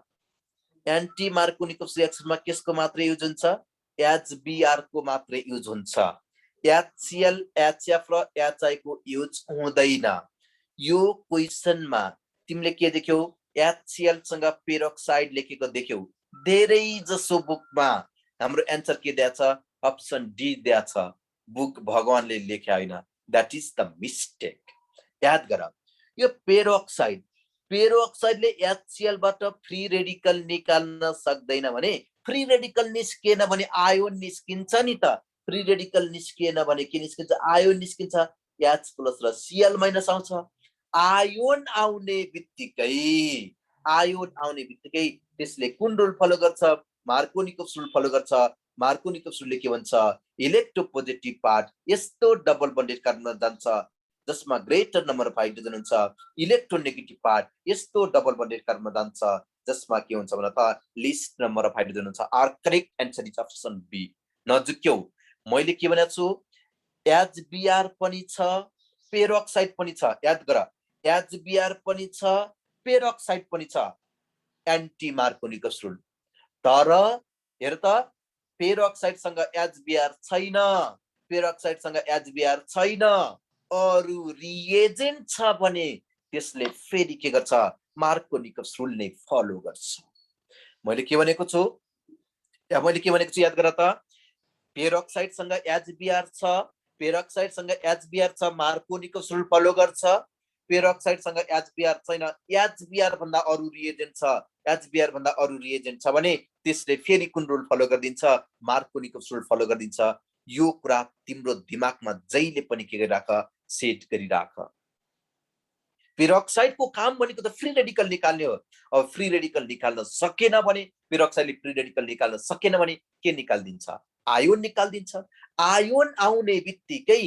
एन्टी मार्कोनिकोव्स रियाक्सनमा केसको मात्रै युज हुन्छ HBr को मात्रै युज हुन्छ HCl HF र HI को युज हुँदैन यो क्वेशनमा तिमीले के देख्यौ HCl सँग पेरोक्साइड लेखेको देख्यौ धेरै जसो बुकमा हाम्रो एन्सर के दिएछ अप्सन डी दिएछ बुक भगवानले लेखे हैन दैट इज द मिस्टेक याद गर यो पेरोक्साइड पेरोक्साइडले HCl बाट फ्री रेडिकल निकाल्न सक्दैन भने फ्री रेडिकल निस्केन भने आयोन निस्किन्छ नि त फ्री रेडिकल निस्किएन भने के निस्किन्छ आयोन निस्किन्छ H प्लस र Cl माइनस आउँछ आयोन आउने बित्तिकै त्यसले कुन रुल फलो गर्छ मार्कोनिकोव्स रुल फलो गर्छ मार्कोनिकोव्स रुलले के भन्छ इलेक्ट्रोपोजिटिभ पार्ट यस्तो डबल बन्डेड कार्बनमा जान्छ जसमा ग्रेटर नम्बर अफ हाइड्रोजन हुन्छ इलेक्ट्रोनेगेटिभ पार्ट यस्तो डबल बन्डेड कार्बनमा जान्छ जसमा के हुन्छ भने त लिस्ट नम्बर अफ हाइड्रोजन हुन्छ are correct answer is option B नजुक्यौ मैले के भनेको छु HBr पनि छ पेरोक्साइड पनि छ याद गर HBr पनि छ पेरोक्साइड पनि छ एन्टी मार्कोनिकोव्स रुल तर हेर त पेरोक्साइड सँग HBr छैन पेरोक्साइड सँग HBr छैन अरु रिएजेन्ट छ भने त्यसले फेरि के गर्छ मार्कोनिकोव्स रुल नै फलो गर्छ मैले के भनेको छु याद गर त पेरोक्साइड सँग HBr छ पेरोक्साइड सँग HBr छ मार्कोनिकोव्स रुल फलो गर्छ पेरोक्साइड सँग HBr छैन HBr भन्दा अरु रिएजेन्ट छ HBr भन्दा अरु रिएजेन्ट छ भने त्यसले फेरि कुन रुल फलो गर्दिन्छ मार्कोनिकोव्स रुल फलो गर्दिन्छ यो कुरा तिम्रो दिमागमा जहिले पनि के गरिराख सेट गरिराख पेरोक्साइड को काम भनेको त फ्री रेडिकल निकाल्ने हो अब फ्री रेडिकल निकाल्न सकेन भने पेरोक्साइडले फ्री रेडिकल निकाल्न सकेन भने के निकाल्दिन्छ आयोन निकाल्दिन्छ आयोन आउने बित्तिकै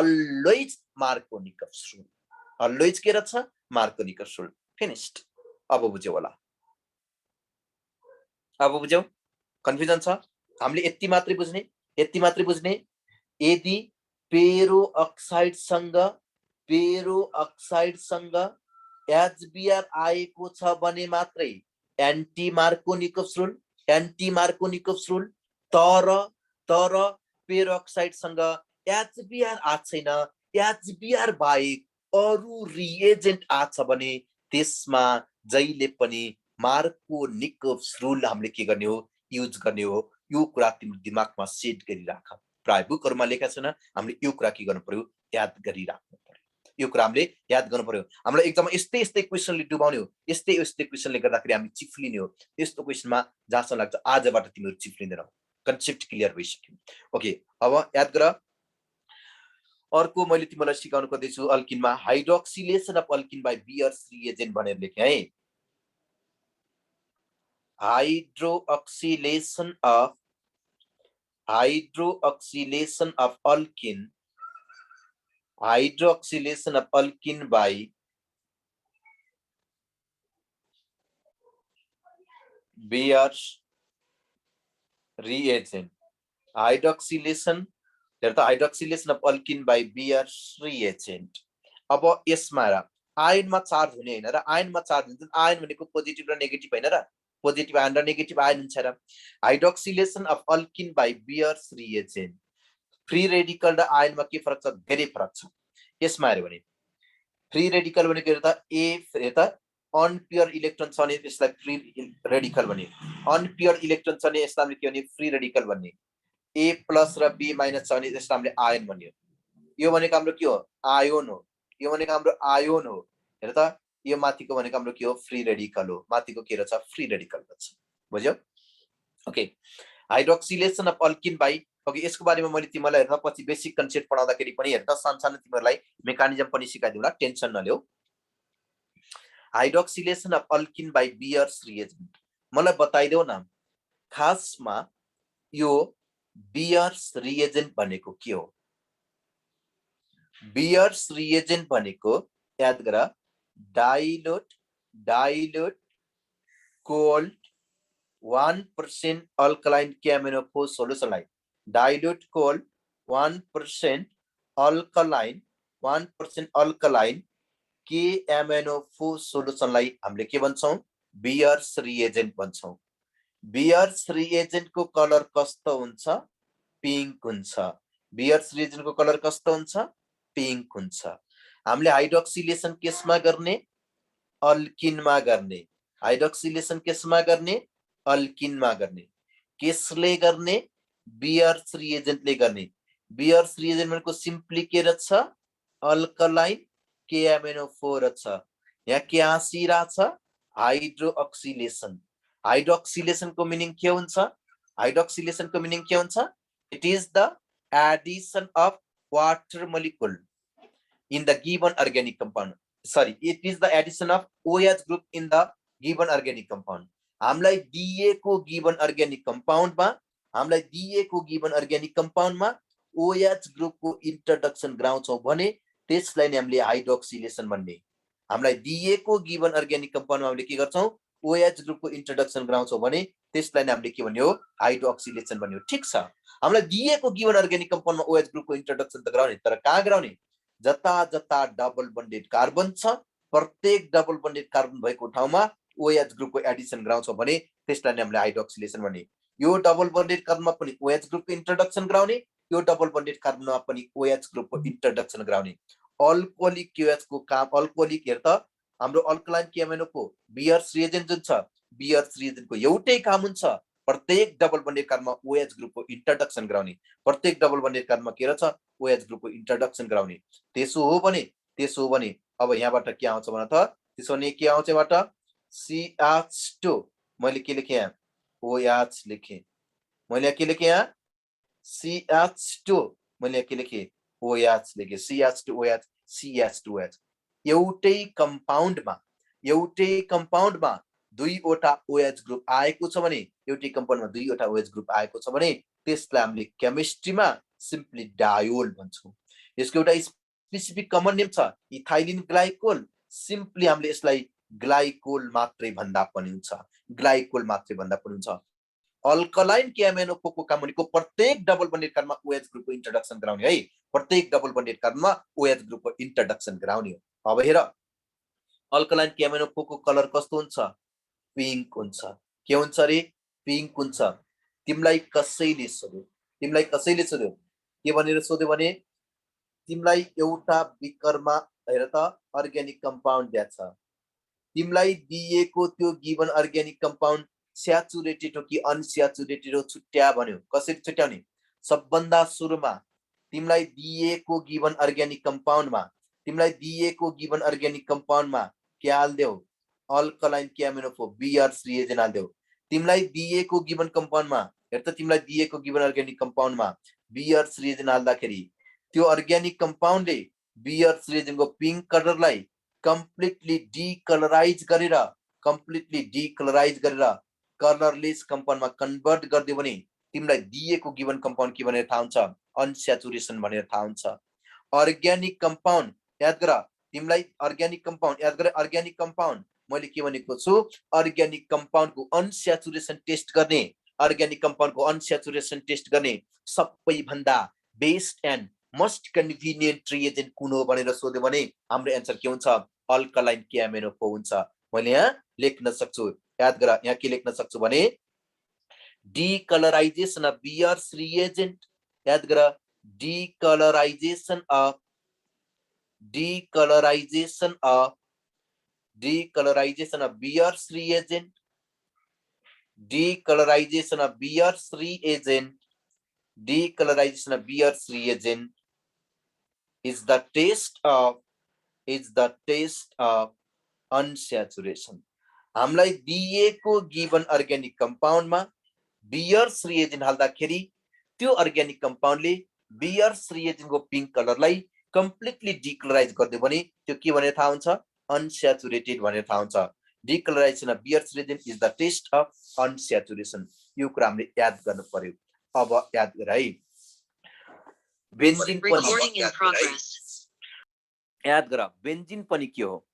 अलवेज मार्कोनिकोव्स रुल अलवेज के रहेछ मार्कोनिकोव्स रुल फिनिश्ड अब बुझ्यौ होला अब बुझ्यौ कन्फ्युजन छ हामीले यति मात्रै बुझ्ने यदि पेरोक्साइड सँग HBr आएको छ भने मात्रै एन्टी मार्कोनिकोव्स रुल तर पेरोक्साइड सँग HBr आछ छैन HBr बाहेक अरु रिएजेन्ट आछ भने त्यसमा जहिले पनि मार्कोनिकोव्स रुल हामीले के गर्ने हो युज गर्ने हो यो कुरा तिम्रो दिमागमा सेट गरिराख प्राय बुकहरुमा लेखेका छैन हामीले यो कुरा के गर्नु पर्यो याद गरिराख्नु पर्यो यो कुरा हामीले याद गर्नु पर्यो हाम्रो एक्जाममा यस्तै क्वेशनले डुबाउने हो यस्तै क्वेशनले गर्दाखेरि हामी चिफ्लिने हो यस्तो क्वेशनमा जहाँसम्म लाग्छ आजबाट तिमीहरु चिफ्लिँदैनौ कन्सेप्ट क्लियर भइसक्यो ओके अब याद गर अर्को मैले तिमीलाई सिकाउन खोज्दैछु अल्किनमा hydroxylation of alkene by Baeyer's reagent भनेर लेखे है hydroxylation of alkene by Beer's reagent hydroxylation of alkene by Beer's reagent अब यसमा र आयनमा चार्ज हुने हैन र आयनमा चार्ज हुन्छ आयन भनेको पोजिटिभ र नेगेटिभ हैन र पोजिटिभ आयन र नेगेटिभ आयन हुन्छ र hydroxylation of alkene by Beer's reagent free radical र आयनमा के फरक छ धेरै फरक छ यसमा हेर्यो भने फ्री रेडिकल भनेको हेर त अनप्योर इलेक्ट्रोन छ भने त्यसलाई फ्री रेडिकल भन्ने अनप्योर इलेक्ट्रोन छ भने यसलाई के भन्ने फ्री रेडिकल भन्ने A प्लस र B माइनस छ भने त्यसलाई हामीले आयन भन्यो। यो भनेको हाम्रो के हो? आयोन हो। यो भनेको हाम्रो आयोन हो। हेर त, यो माथिको भनेको हाम्रो के हो? फ्री रेडिकल हो। माथिको के रहेछ? फ्री रेडिकल रहेछ। बुझ्यौ? Okay, hydroxylation of alkene by, okay, यसको बारेमा मैले तिमीलाई हेर्दा पछि बेसिक कन्सेप्ट पढाउँदाखेरि पनि हेर्दा सानसानो तिमीहरूलाई मेकानिजम पनि सिकाइदिउँला, टेन्सन नलिऊ। Hydroxylation of alkene by Baeyer's reagent, मलाई बताइदेऊ न खासमा यो बियर्स रिएजेन्ट भनेको के हो? बियर्स रिएजेन्ट भनेको याद गर, डाइल्युट कोल्ड 1% अल्कलाइन KMnO4 सोलुसनलाई, डाइल्युट कोल्ड 1% अल्कलाइन KMnO4 सोलुसनलाई हामीले के भन्छौं? बियर्स रिएजेन्ट भन्छौं। बियर्स रिएजेन्टको कलर कस्तो हुन्छ? पिंक हुन्छ। बियर्स रिएजेन्टको कलर कस्तो हुन्छ? पिंक हुन्छ। हामीले हाइड्रोक्सिलेसन केसमा गर्ने? अल्किनमा गर्ने। हाइड्रोक्सिलेसन केसमा गर्ने? अल्किनमा गर्ने। केसले गर्ने? बियर्स रिएजेन्टले गर्ने। बियर्स रिएजेन्ट भनेको सिम्पली के रहेछ? अल्कलाइन KMnO4 रहेछ। यहाँ के आसिरहेछ? हाइड्रोक्सिलेसन। हाइड्रोक्सिलेसनको मिनिङ के हुन्छ? हाइड्रोक्सिलेसनको मिनिङ के हुन्छ? It is the addition of water molecule in the given organic compound. Sorry, it is the addition of OH group in the given organic compound. हामीलाई दिएको गिवन अर्ग्यानिक कम्पाउन्डमा, हामीलाई दिएको गिवन अर्ग्यानिक कम्पाउन्डमा OH ग्रुपको introduction गराउँछौं भने त्यसलाई नै हामीले हाइड्रोक्सिलेसन भन्ने। हामीलाई दिएको गिवन अर्ग्यानिक कम्पाउन्डमा हामीले के गर्छौं? OH ग्रुपको इन्ट्रोडक्सन गराउँछौं भने त्यसलाई नै हामीले के भन्यो? हाइड्रोक्सिलेसन भन्यो। ठीक छ, हामीलाई दिएको गिवन अर्ग्यानिक कम्पाउन्डमा OH ग्रुपको इन्ट्रोडक्सन त गराउने, तर कहाँ गराउने? जता जता डबल बन्डेड कार्बन छ, प्रत्येक डबल बन्डेड कार्बन भएको ठाउँमा OH ग्रुपको एडिसन गराउँछौं भने त्यसलाई नै हामीले हाइड्रोक्सिलेसन भन्ने। यो डबल बन्डेड कार्बनमा पनि OH ग्रुपको इन्ट्रोडक्सन गराउने, यो डबल बन्डेड कार्बनमा पनि OH ग्रुपको इन्ट्रोडक्सन गराउने। अल्कोहोलिक KOH को काम, अल्कोहोलिक हेर त, हाम्रो अल्कलाइन KMnO को बियर्स रिएजेन्ट जुन छ, बियर्स रिएजेन्टको एउटै काम हुन्छ, प्रत्येक डबल बन्डेड कार्बनमा OH ग्रुपको इन्ट्रोडक्सन गराउने। प्रत्येक डबल बन्डेड कार्बनमा के रहेछ? OH ग्रुपको इन्ट्रोडक्सन गराउने। त्यसो हो भने अब यहाँबाट के आउँछ भन त? त्यसो भने के आउँछ यहाँबाट? CH2, मैले के लेखे यहाँ? OH लेखे। मैले यहाँ के लेखे यहाँ? CH2, मैले यहाँ के लेखे? OH लेखे। CH2OH, CH2OH। एउटै कम्पाउन्डमा दुईवटा OH ग्रुप आएको छ भने, एउटै कम्पाउन्डमा दुईवटा OH ग्रुप आएको छ भने त्यसलाई हामीले केमिस्ट्रीमा सिम्पली डायोल भन्छौं। यसको एउटा स्पेसिफिक कमन नेम छ, इथाइलिन ग्लाइकोल। सिम्पली हामीले यसलाई ग्लाइकोल मात्रै भन्दा पनि हुन्छ, ग्लाइकोल मात्रै भन्दा पनि हुन्छ। अल्कलाइन KMnO4 को काम भनेको प्रत्येक डबल बन्डेड कार्बनमा OH ग्रुपको इन्ट्रोडक्सन गराउने है। प्रत्येक डबल बन्डेड कार्बनमा OH ग्रुपको इन्ट्रोडक्सन गराउने हो। अब हेर, अल्कलाइन KMnO4 को कलर कस्तो हुन्छ? पिंक हुन्छ। के हुन्छ रे? पिंक हुन्छ। तिमीलाई कसैले सोध्यो के भनेर सोध्यो भने, तिमीलाई एउटा बिकरमा हेर त अर्ग्यानिक कम्पाउन्ड दिएको छ, तिमीलाई दिएको त्यो गिवन अर्ग्यानिक कम्पाउन्ड स्याचुरेटेड हो कि अनस्याचुरेटेड हो छुट्या भन्यो। कसरी छुट्याउने? सबभन्दा सुरुमा तिमीलाई दिएको गिवन अर्ग्यानिक कम्पाउन्डमा के हाल्देऊ? अल्कलाइन KMnO4 बियर्स रिएजेन्ट हाल्देऊ। तिमीलाई दिएको गिवन कम्पाउन्डमा हेर त, तिमीलाई दिएको गिवन अर्ग्यानिक कम्पाउन्डमा बियर्स रिएजेन्ट हाल्दाखेरि त्यो अर्ग्यानिक कम्पाउन्डले बियर्स रिएजेन्टको पिंक कलरलाई कम्प्लिटली डिकलराइज गरेर कलरलेस कम्पाउन्डमा कन्भर्ट गर्दियो भने तिमीलाई दिएको गिवन कम्पाउन्ड के भनेर थाहा हुन्छ? अनस्याचुरेसन भनेर थाहा हुन्छ। अर्ग्यानिक कम्पाउन्ड याद गर, तिमीलाई अर्ग्यानिक कम्पाउन्ड मैले के भनेको छु? अर्ग्यानिक कम्पाउन्डको अनस्याचुरेसन टेस्ट गर्ने सबैभन्दा best and most convenient reagent कुन हो भनेर सोध्यो भने हाम्रो एन्सर के हुन्छ? अल्कलाइन KMnO4 हुन्छ। मैले यहाँ लेख्न सक्छु, याद गर, यहाँ के लेख्न सक्छु भने डिकलराइजेसन अफ बियर्स रिएजेन्ट, याद गर, decolourisation of Baeyer's reagent, decolorization of Beer's reagent is the test of unsaturation. हामीलाई दिएको गिवन अर्ग्यानिक कम्पाउन्डमा बियर्स रिएजेन्ट हाल्दाखेरि त्यो अर्ग्यानिक कम्पाउन्डले बियर्स रिएजेन्टको पिङ्क कलरलाई कम्प्लिटली डिकलराइज गरिदियो भने त्यो के भनेर थाहा हुन्छ? अनस्याचुरेटेड भनेर थाहा हुन्छ। Decolourisation of Baeyer's reagent is the test of unsaturation. यो कुरा हामीले याद गर्नु पर्यो। अब याद गर है, बेन्जिन पनि याद गर, बेन्जिन पनि के हो?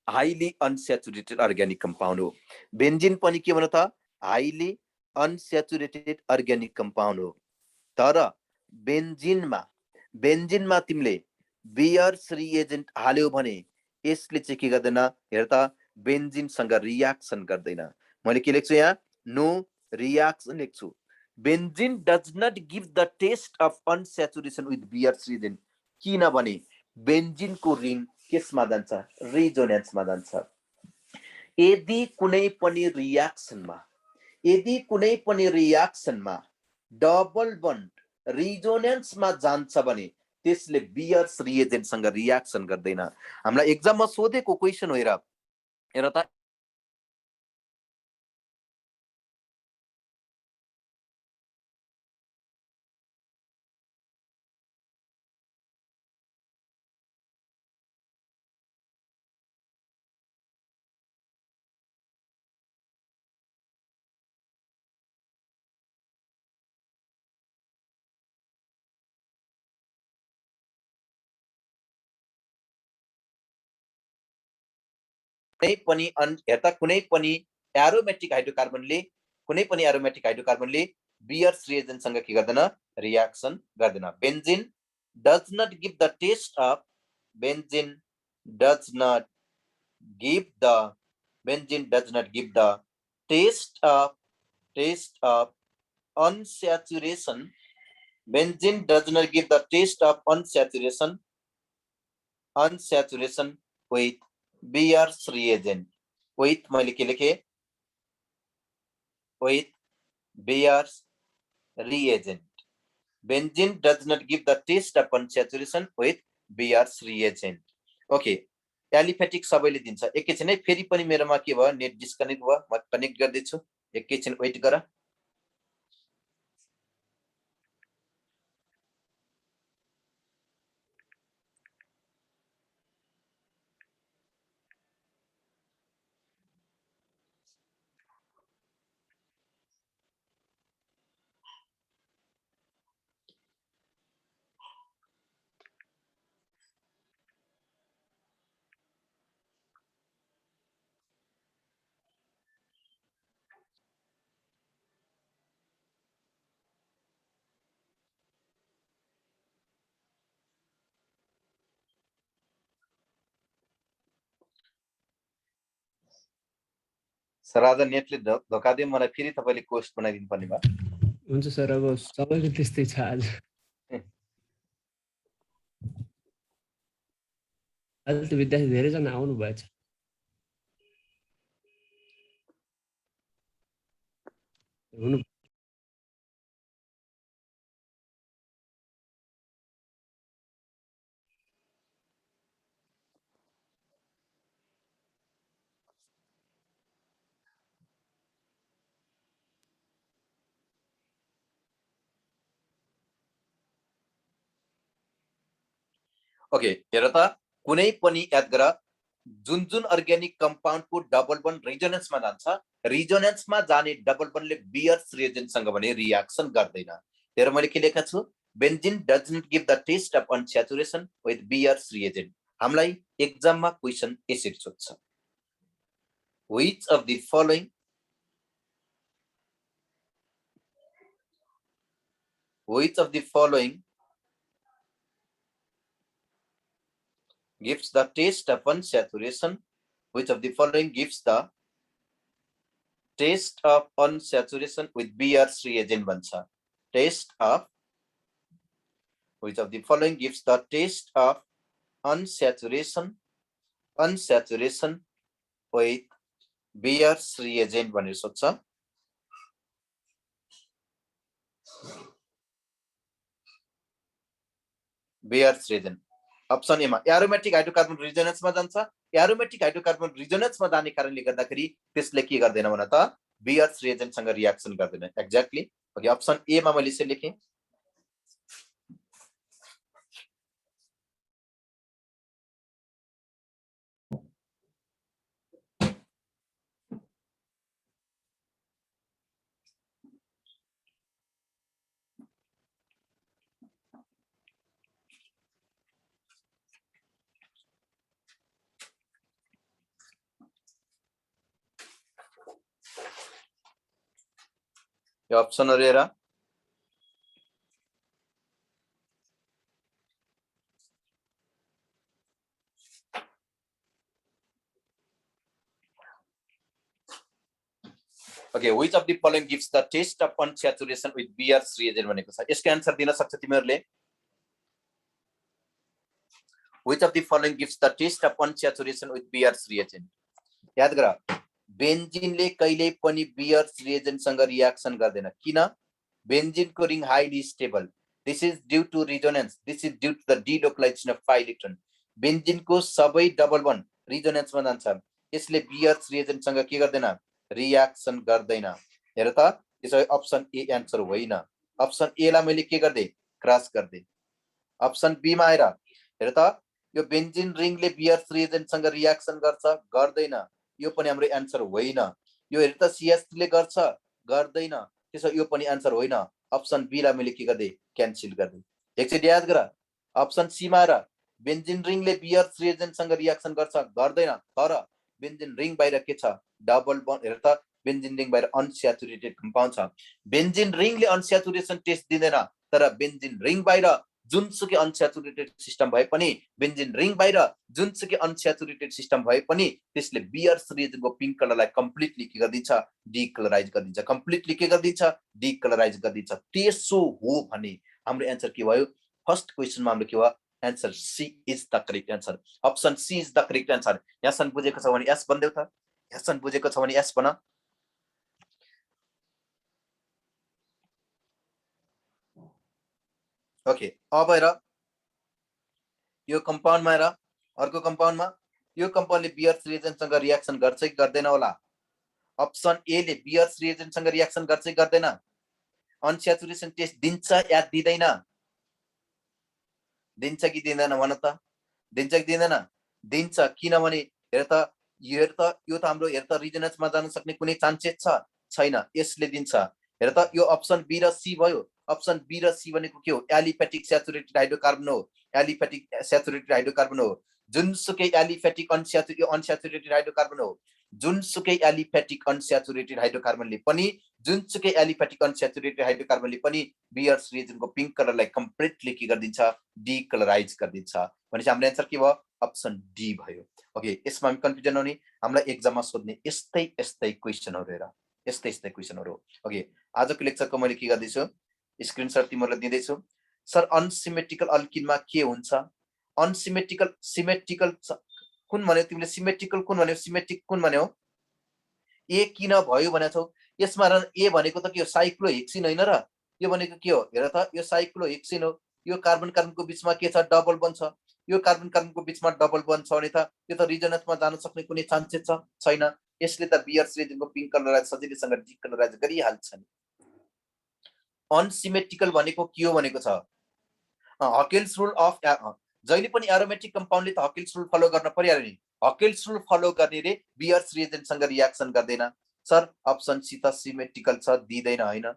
हाईली अनस्याचुरेटेड अर्ग्यानिक कम्पाउन्ड हो। बेन्जिन पनि के भन त? हाईली अनस्याचुरेटेड अर्ग्यानिक कम्पाउन्ड हो। तर बेन्जिनमा तिमीले बियर्स रिएजेन्ट हाल्यो भने यसले चाहिँ के गर्दैन? हेर त, बेन्जिनसँग रियाक्सन गर्दैन। मैले के लेख्छु यहाँ? नो रियाक्सन लेख्छु। Benzene does not give the test of unsaturation with Baeyer's reagent. किनभने बेन्जिनको रिङ केसमा जान्छ? रिजोनेन्समा जान्छ। यदि कुनै पनि रियाक्सनमा डबल बन्ड रिजोनेन्समा जान्छ भने त्यसले बियर्स रिएजेन्टसँग रियाक्सन गर्दैन। हामीलाई एक्जाममा सोधेको क्वेशन हो। हेर त, कुनै पनि एरोमेटिक हाइड्रोकार्बनले बियर्स रिएजेन्टसँग के गर्दैन? रियाक्सन गर्दैन। Benzene does not give the test of unsaturation. Benzene does not give the taste of unsaturation with Beer's reagent. With मैले के लेखे? With Beer's reagent. Benzene does not give the taste of unsaturation with Beer's reagent. Okay. Aliphatic सबैले दिन्छ। एकैछिन है, फेरि पनि मेरोमा के भयो? नेट डिस्कनेक्ट भयो। म कनेक्ट गर्दैछु, एकैछिन वेट गर। सर आज नेटले धोका दियो मलाई, फेरि तपाईले कोस्ट बनाइदिनु पर्ने भयो। हुन्छ सर, अब सबैको त्यस्तै छ आज। आज त विद्यार्थी धेरैजना आउनु भएछ। हुनु ओके, हेर त, कुनै पनि याद गर, जुन अर्ग्यानिक कम्पाउन्डको डबल बन्ड रिजोनेन्समा जान्छ, रिजोनेन्समा जाने डबल बन्डले बियर्स रिएजेन्टसँग भने रियाक्सन गर्दैन। हेर मैले के लेखेको छु? Benzene does not give the test of unsaturation with Baeyer's reagent. हामीलाई एक्जाममा क्वेशन यसरी सोध्छ, which of the following gives the taste of unsaturation? Which of the following gives the taste of unsaturation with Beer's reagent भन्छ? Taste of, which of the following gives the taste of unsaturation with Beer's reagent भनेर सोध्छ। Bears reagent option A मा aromatic hydrocarbon रिजोनेन्समा जान्छ aromatic hydrocarbon रिजोनेन्समा जाने कारणले गर्दाखेरि त्यसले के गर्दैन भन त बेयर्स रिएजेन्टसँग रियाक्सन गर्दैन एक्ज्याक्टली ओके अप्सन ए मा मैले यसरी लेखेँ यो अप्सनहरु हेर Okay, which of the following gives the taste of unsaturation with Beer's reagent भनेको छ यसको आन्सर दिन सक्छ तिमीहरुले Which of the following gives the taste of unsaturation with Beer's reagent याद गर बेन्जिनले कहिले पनि Beer's reagent सँग रियाक्सन गर्दैन किन बेन्जिनको ring highly stable This is due to resonance This is due to the delocalization of pi electron बेन्जिनको सबै double bond रिजोनेन्समा जान्छ यसले Beer's reagent सँग के गर्दैन रियाक्सन गर्दैन हेर त त्यसै अप्सन ए आन्सर होइन अप्सन ए लाई मैले के गर्दै क्रस गर्दै अप्सन बी मा आएर हेर त यो बेन्जिन रिङले Beer's reagent सँग रियाक्सन गर्छ गर्दैन यो पनि हाम्रो आन्सर होइन यो हेर त CS3 ले गर्छ गर्दैन त्यसै यो पनि आन्सर होइन अप्सन बी लाई मैले के गर्दै क्यान्सल गर्दै एकचोटी याद गर अप्सन सी मा आएर बेन्जिन रिङले Beer's reagent सँग रियाक्सन गर्छ गर्दैन तर बेन्जिन रिङ बाहिर के छ डबल बन्ड हेर त बेन्जिन रिङ बाहिर अनस्याचुरेटेड कम्पाउन्ड छ बेन्जिन रिङले अनस्याचुरेसन टेस्ट दिँदैन तर बेन्जिन रिङ बाहिर जुनसुकै अनस्याचुरेटेड सिस्टम भए पनि बेन्जिन रिङ बाहिर जुनसुकै अनस्याचुरेटेड सिस्टम भए पनि त्यसले Beer's reagentको पिंक कलरलाई कम्प्लिटली के गरिदिन्छ डिकलराइज गरिदिन्छ कम्प्लिटली के गरिदिन्छ डिकलराइज गरिदिन्छ त्यसो हो भने हाम्रो आन्सर के भयो फर्स्ट क्वेशनमा हाम्रो के भयो answer C is the correct answer option C is the correct answer यहाँसम्म बुझेको छ भने एस भन्देऊ त यहाँसम्म बुझेको छ भने एस भन ओके अब हेर यो कम्पाउन्डमा हेर अर्को कम्पाउन्डमा यो कम्पाउन्डले Beer's reagent सँग रियाक्सन गर्छ कि गर्दैन होला अप्सन ए ले Beer's reagent सँग रियाक्सन गर्छ कि गर्दैन अनस्याचुरेसन टेस्ट दिन्छ या दिदैन दिन्छ कि दिँदैन भन त दिन्छ कि दिँदैन दिन्छ किनभने हेर त यो त हाम्रो हेर त रिजोनेन्समा जान सक्ने कुनै चान्सेस छ छैन यसले दिन्छ हेर त यो अप्सन बी र सी भयो अप्सन बी र सी भनेको के हो एलिफेटिक स्याचुरेटेड हाइड्रोकार्बन हो एलिफेटिक स्याचुरेटेड हाइड्रोकार्बन हो जुनसुकै एलिफेटिक अनस्याचुरेटेड हाइड्रोकार्बन हो जुनसुकै एलिफेटिक अनस्याचुरेटेड हाइड्रोकार्बनले पनि जुनसुकै एलिफेटिक अनस्याचुरेटेड हाइड्रोकार्बनले पनि Beer's reagentको पिंक कलरलाई कम्प्लिटली के गरिदिन्छ डिकलराइज गरिदिन्छ भनेपछि हाम्रो आन्सर के भयो अप्सन डी भयो ओके यसमा हामी कन्फ्युजन हुने हामीलाई एक्जाममा सोध्ने यस्तै क्वेशनहरु हेर यस्तै क्वेशनहरु ओके आजको लेक्चरको मैले के गर्दै छु स्क्रिनशट तिमीहरुलाई दिँदै छु सर अनसिमेट्रिकल अल्किनमा के हुन्छ अनसिमेट्रिकल सिमेट्रिकल कुन भन्यो तिमीले सिमेट्रिकल कुन भन्यो सिमेट्रिक कुन भन्यो ए किन भयो भनेको छौ यसमा ए भनेको त के हो साइक्लोहेक्सिन हैन र यो भनेको के हो हेर त यो साइक्लोहेक्सिन हो यो कार्बन कार्बनको बीचमा के छ डबल बन्ड छ यो कार्बन कार्बनको बीचमा डबल बन्ड छ भने त यो त रिजोनेन्समा जान सक्ने कुनै चान्सेस छ छैन यसले त Beer's reagentको पिंक कलरलाई सजिलैसँग डिकलराइज गरिहाल्छ नि अनसिमेट्रिकल भनेको के हो भनेको छ हकेल्स रुल अफ जहिले पनि एरोमेटिक कम्पाउन्डले त हकेल्स रुल फलो गर्न पर्यो नि हकेल्स रुल फलो गर्नेले Beer's reagentसँग रियाक्सन गर्दैन सर अप्सन सी त सिमेट्रिकल छ दिदैन हैन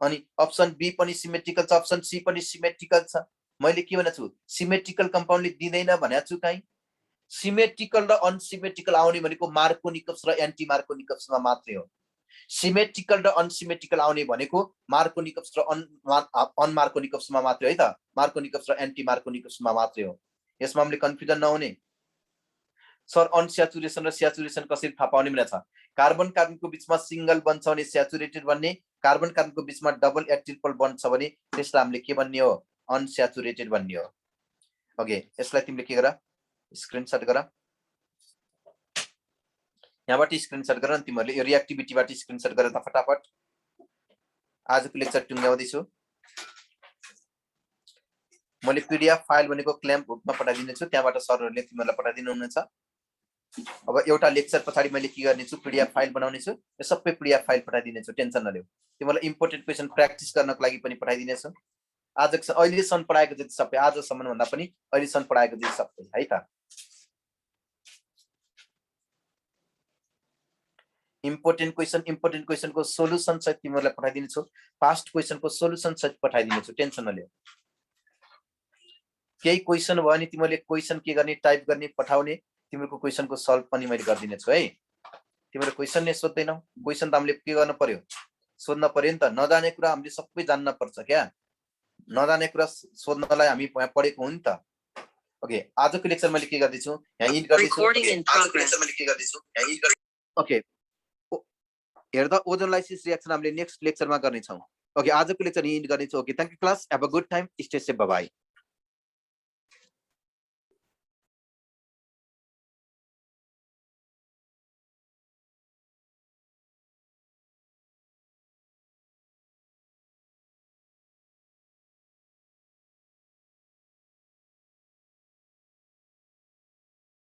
अनि अप्सन बी पनि सिमेट्रिकल छ अप्सन सी पनि सिमेट्रिकल छ मैले के भनेको छु सिमेट्रिकल कम्पाउन्डले दिदैन भनेको छु काई सिमेट्रिकल र अनसिमेट्रिकल आउने भनेको मार्कोनिकप्स र एन्टी मार्कोनिकप्समा मात्रै हो सिमेट्रिकल र अनसिमेट्रिकल आउने भनेको मार्कोनिकप्स र अनमार्कोनिकप्समा मात्रै है त मार्कोनिकप्स र एन्टी मार्कोनिकप्समा मात्रै हो यसमा हामीले कन्फ्युजन नहुने सर अनस्याचुरेसन र स्याचुरेसन कसरी थाहा पाउने भनेको छ कार्बन कार्बनको बीचमा सिंगल बन्ड छ भने स्याचुरेटेड भन्ने कार्बन कार्बनको बीचमा डबल या ट्रिपल बन्ड छ भने त्यसलाई हामीले के भन्ने हो अनस्याचुरेटेड भन्ने हो ओके यसलाई तिमीले के गर स्क्रिनशट गर यहाँबाट स्क्रिनशट गर न तिमीहरुले यो रिएक्टिभिटीबाट स्क्रिनशट गरेर त फटाफट आजको लेक्चर टुङ्ग्याउँदै छु मैले पीडीएफ फाइल भनेको क्ल्याम्प हुकमा पठाइदिनेछु, त्यहाँबाट सरहरूले तिमीहरूलाई पठाइदिनु हुनेछ। अब एउटा लेक्चर पछाडि मैले के गर्नेछु, पीडीएफ फाइल बनाउनेछु, यो सबै पीडीएफ फाइल पठाइदिनेछु, टेन्सन नलिऊ। तिमीलाई इम्पोर्टेन्ट क्वेसन प्र्याक्टिस गर्नको लागि पनि पठाइदिनेछु। अहिलेसम्म पढाएको जति सबै, आजसम्म भन्दा पनि अहिलेसम्म पढाएको जति सबै है त। इम्पोर्टेन्ट क्वेसनको सोलुसन सहित तिमीहरूलाई पठाइदिनेछु, पास्ट क्वेसनको सोलुसन सहित पठाइदिनेछु, टेन्सन नलिऊ। केही क्वेसन भयो भने तिमीले क्वेसन के गर्ने, टाइप गर्ने, पठाउने, तिम्रो क्वेसनको सल्भ पनि मैले गरिदिनेछु है। तिम्रो क्वेसन नै सोध्दैनौ, क्वेसन त हामीले के गर्न पर्यो, सोध्न पर्यो नि त। नजाने कुरा हामीले सबै जान्न पर्छ क्या, नजाने कुरा सोध्नलाई हामी पढेको हो नि त। ओके, आजको लेक्चर मैले के गर्दैछु, यहाँ इन्ड गर्दैछु। ओके, हेर्दा ओजोन लाइसिस रिएक्सन हामीले नेक्स्ट लेक्चरमा गर्ने छौं। ओके, आजको लेक्चर इन्ड गर्नेछु। Okay, thank you class, have a good time, stay safe, bye bye.